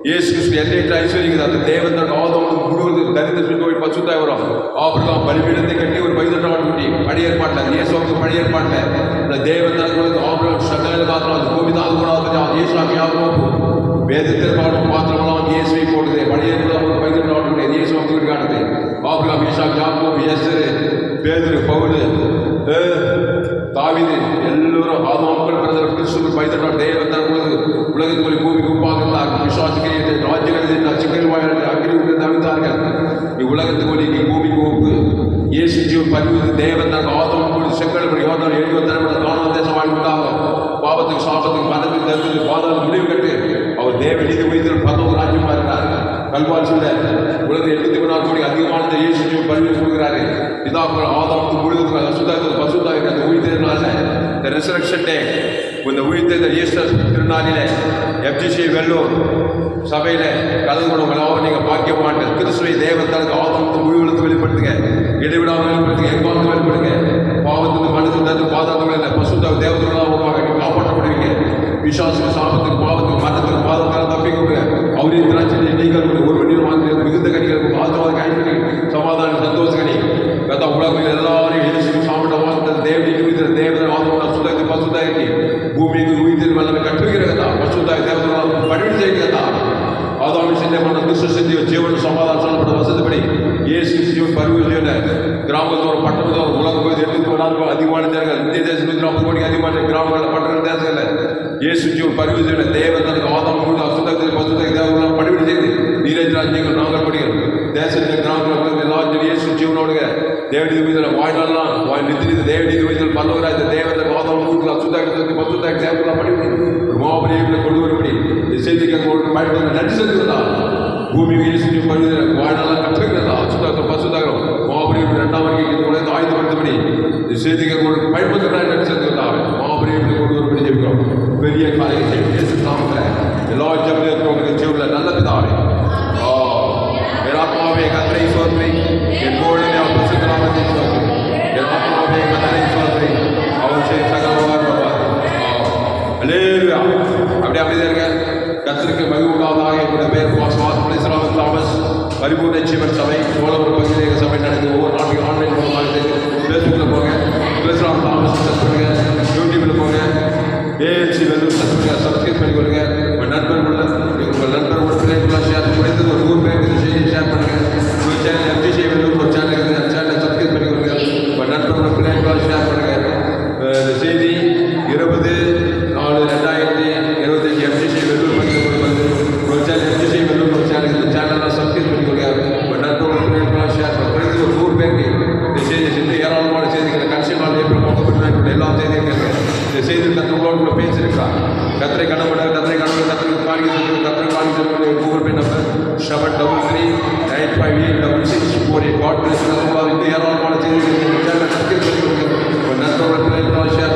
இயேசு கிறிஸ்து எல்லையற்ற ஐஸ்வர்யம். அந்த தேவன் தான் ஆதம் முழுவதும் தரித்திர சுத்தோய் பசுத்தாய் வரும். ஆபிரகாம் பலிபீடத்தை கட்டி ஒரு 18 ஆண்டு குட்டி பழைய ஏற்பாட்டில் இயேசுக்கு பழைய ஏற்பாட்டில் தேவன் தான் ஆபிரகாம் சகல பாத்திரம் பூமி தான் கூட இயேசுக்கு யாரும் வேதத்தில் பாடும் பாத்திரமெல்லாம் இயேசுவை போடுது. பழைய ஏற்பாடு 18 ஆண்டு குட்டி இயேசுக்கு காட்டுது. ஆபிரகாம் ஈசாக்கு யாக்கோபு இயேசு பேதுரு பவுல் தாவீது எல்லோரும் ஆதாமுக்குள் பிறந்தவர் கிறிஸ்துவுக்கு 18 ஆண்டு தேவன் தான் உலகத்துக்கு பூமிக்கு உப்பாக விசுவாசிக்க ராஜ்யங்கள் சிக்கல் வாயிலிருந்து அக்னி விட்டு தவித்தார்கள். இவ்வுலகத்துக்கு ஒளி நீ பூமிக்கு ஒப்பு. இயேசு ஜீவன் பரிவுது தேவன் தான் ஆதம் செங்கல் யோதனை 70 தலைமுறை காணாத தேசம் வாழ்ந்தாங்க. பாவத்துக்கு சாபத்துக்கு மனத்துக்கு தருத்துக்கு பாதாளம் முடிவு கட்டு அவர் தேவ நீதி உயிர்கள் பரலோக ராஜ்யமா இருக்கிறார். கல்வால் சொல்ல உலகத்தில் 74 கோடி அதிகமானது இயேசு ஜீவன் பரிவு கொடுக்கிறாரு. இதான் ஆதாமுக்கு முழுவதுக்கு அசுத்தாக்கு பசுத்தாக்கு அந்த உயிர்த்ததுனால இந்த ரெசரக்ஷன் டே இந்த உயிர்த்தெழுதல் ஈஸ்டர் திருநாளில் எஃப்ஜிசி வெள்ளூர் சபையில் கலந்து கொண்டவங்களாக நீங்கள் பாக்கியமான்கள். கிறிஸ்துவை தேவத்தாளுக்கு ஆதமத்து முழுவதுக்கு வெளிப்படுத்துங்க. இடைவிடாமல் வெளிப்படுத்துங்க. எங்காவது வெளிப்படுங்க. பாவத்துக்கு மனசு தந்து பாதாளத்தில் பசுத்த தேவர்களாக உருவாக நீங்கள் காப்பாற்றப்படுவீங்க. விசுவாசுக்கு சாபத்துக்கு பாவத்துக்கு மரணத்துக்கு பாதத்தால் தப்பி கொடுங்க. அவரே திராட்சை நீங்கள் ஒரு வண்டியில் வாங்க மிகுந்த கணிகளுக்கு ஆதரவாக கைப்பற்றி சமாதான சந்தோஷ கணி கதா உலகில் எல்லாரும் எழுச்சி சாப்பிட்ட வாசத்தில் தேவனை உயிர் தேவதை ஆதரவாக சுத்தத்தை பசுத்தாக்கி பூமிக்கு உயிர் வல்லமை கட்டுகிற கதா பசுத்தாய் தேவதை பணிவு செய்கிற கதா ஆதாமி சிந்தமான கிறிஸ்து சிந்திய ஜீவன சமாதானம் சொல்லப்பட்ட வசதிப்படி இயேசு ஜீவன் பருவ ஜீவன கிராமத்தோடு பட்டணத்தோடு உலகம் போய் 8 அதிகமான ஜனங்கள் இந்திய தேசம் 140 கோடி அதிகமான கிராமங்களில் பட்டண தேசங்களில் இயேசு ஜீவன் பருவ ஜீவன தேவன் தனக்கு ஆதாம் முழு அசுத்தத்தை பசுத்தை தேவர்களால் பணிவிட செய்து நீரஜராஜ்யங்கள் நாங்கள் படிக்கிறோம். தேசத்தில் கிராமங்கள் எல்லா இயேசு ஜீவனோடுங்க தேவநீதி உயிரில் வாழ்நாள்லாம் நித்திரித்த தேவநீதி உயிரில் பல்லவராஜ தேவத்தை ஆதாம் முழு அசுத்தாக்கத்தை பசுத்தை தேவர்களால் பணிவிட மாபரியில் கொண்டு வரும்படி செய்திக்கு பயன்படுத்த நன்றி செலுத்துகிறதா பூமிக்கு இயேசு பருவ வாழ்நாள் கற்றுக்கிறதா அசுத்தாக்க பசுத்தாக்கிறோம் மாபரியில் 2ஆம் வருகைக்கு உலகத்தை ஆயுதப்படுத்தபடி செய்திக்கு பயன்படுத்த நன்றி செலுத்துகிறதா மாபரியில் கொண்டு வரும்படி ஜெபிக்கிறோம். ஜெபம் உங்களுக்கு ஜீவனுள்ள நல்ல பிதாவே, என் ஆத்மாவே கர்த்தரை ஸ்தோத்திரி, என் பொழுதே அவர் பரிசுத்த நாமத்தை ஸ்தோத்திரி. என் ஆத்மாவே கர்த்தரை ஸ்தோத்திரி, அவர் செய்த சகல உபகாரங்களும். அல்லேலூயா. அப்படியே அப்படியே இருங்க. கர்த்தருக்கு மகிமை உண்டாவதாக. என்னுடைய பேர் பாஸ்டர் தாமஸ். பரிபூர்ண ஜீவன் சபை சோழபுரம் பகுதியில் எங்கள் சபை நடக்குது. ஒவ்வொரு நாளைக்கும் ஆன்லைன் மூலமாக ஃபேஸ்புக்கில் போங்க, கிளஸ்ராம் தாமஸ் சர்ச் பண்ணுங்க, யூடியூப்பில் போங்க, ஏஎல்சி வெல்லூர் சர்ச் பண்ணுங்க, சப்ஸ்கிரைப் பண்ணிக்கொள்ளுங்க. உங்கள் நண்பர்களோட பிள்ளைங்களாம் ஷேர் முடிந்தது ஒரு 100 பேருக்கு இந்த செய்தியை ஷேர் பண்ணுங்கள். உங்கள் சேனல் எம்ஜிசி வெல்லூர் ஒரு சேனல் இருக்குது, அந்த சேனலை சப்ஸ்கிரைப் பண்ணிக்கொள்ளுங்க. உங்கள் நண்பர்களோட பிள்ளைங்களாம் ஷேர் பண்ணுங்கள். இந்த செய்தி 20/4/2025 எம்ஜிசி வெல்லூர் பகுதியில் வந்து ஒரு சேனல் எம்ஜிசி வெல்லூர் ஒரு சேனல், இந்த சேனலில் சப்ஸ்கிரைப் பண்ணிக்கொள்ளுங்க. உங்கள் நண்பர்களோட பிள்ளைங்களாம் ஷேர் பண்ணுங்கள். ஒரு 100 பேருக்கு இந்த செய்தி இன்னும் ஏராளமான செய்திகளை கடைசி நாள் ஏப்ரல் 30 எல்லா செய்திகளும் இந்த செய்தியில் கத்திரங்களோடு பேசியிருக்கிறார். கத்திரை கணவன் கத்திரிக்கு காணிக்க Google Pay number 733-958-648. God bless you. இன்னும் ஏராளமான செய்திகள் நண்பர்கள் பிள்ளைகளால் ஷேர்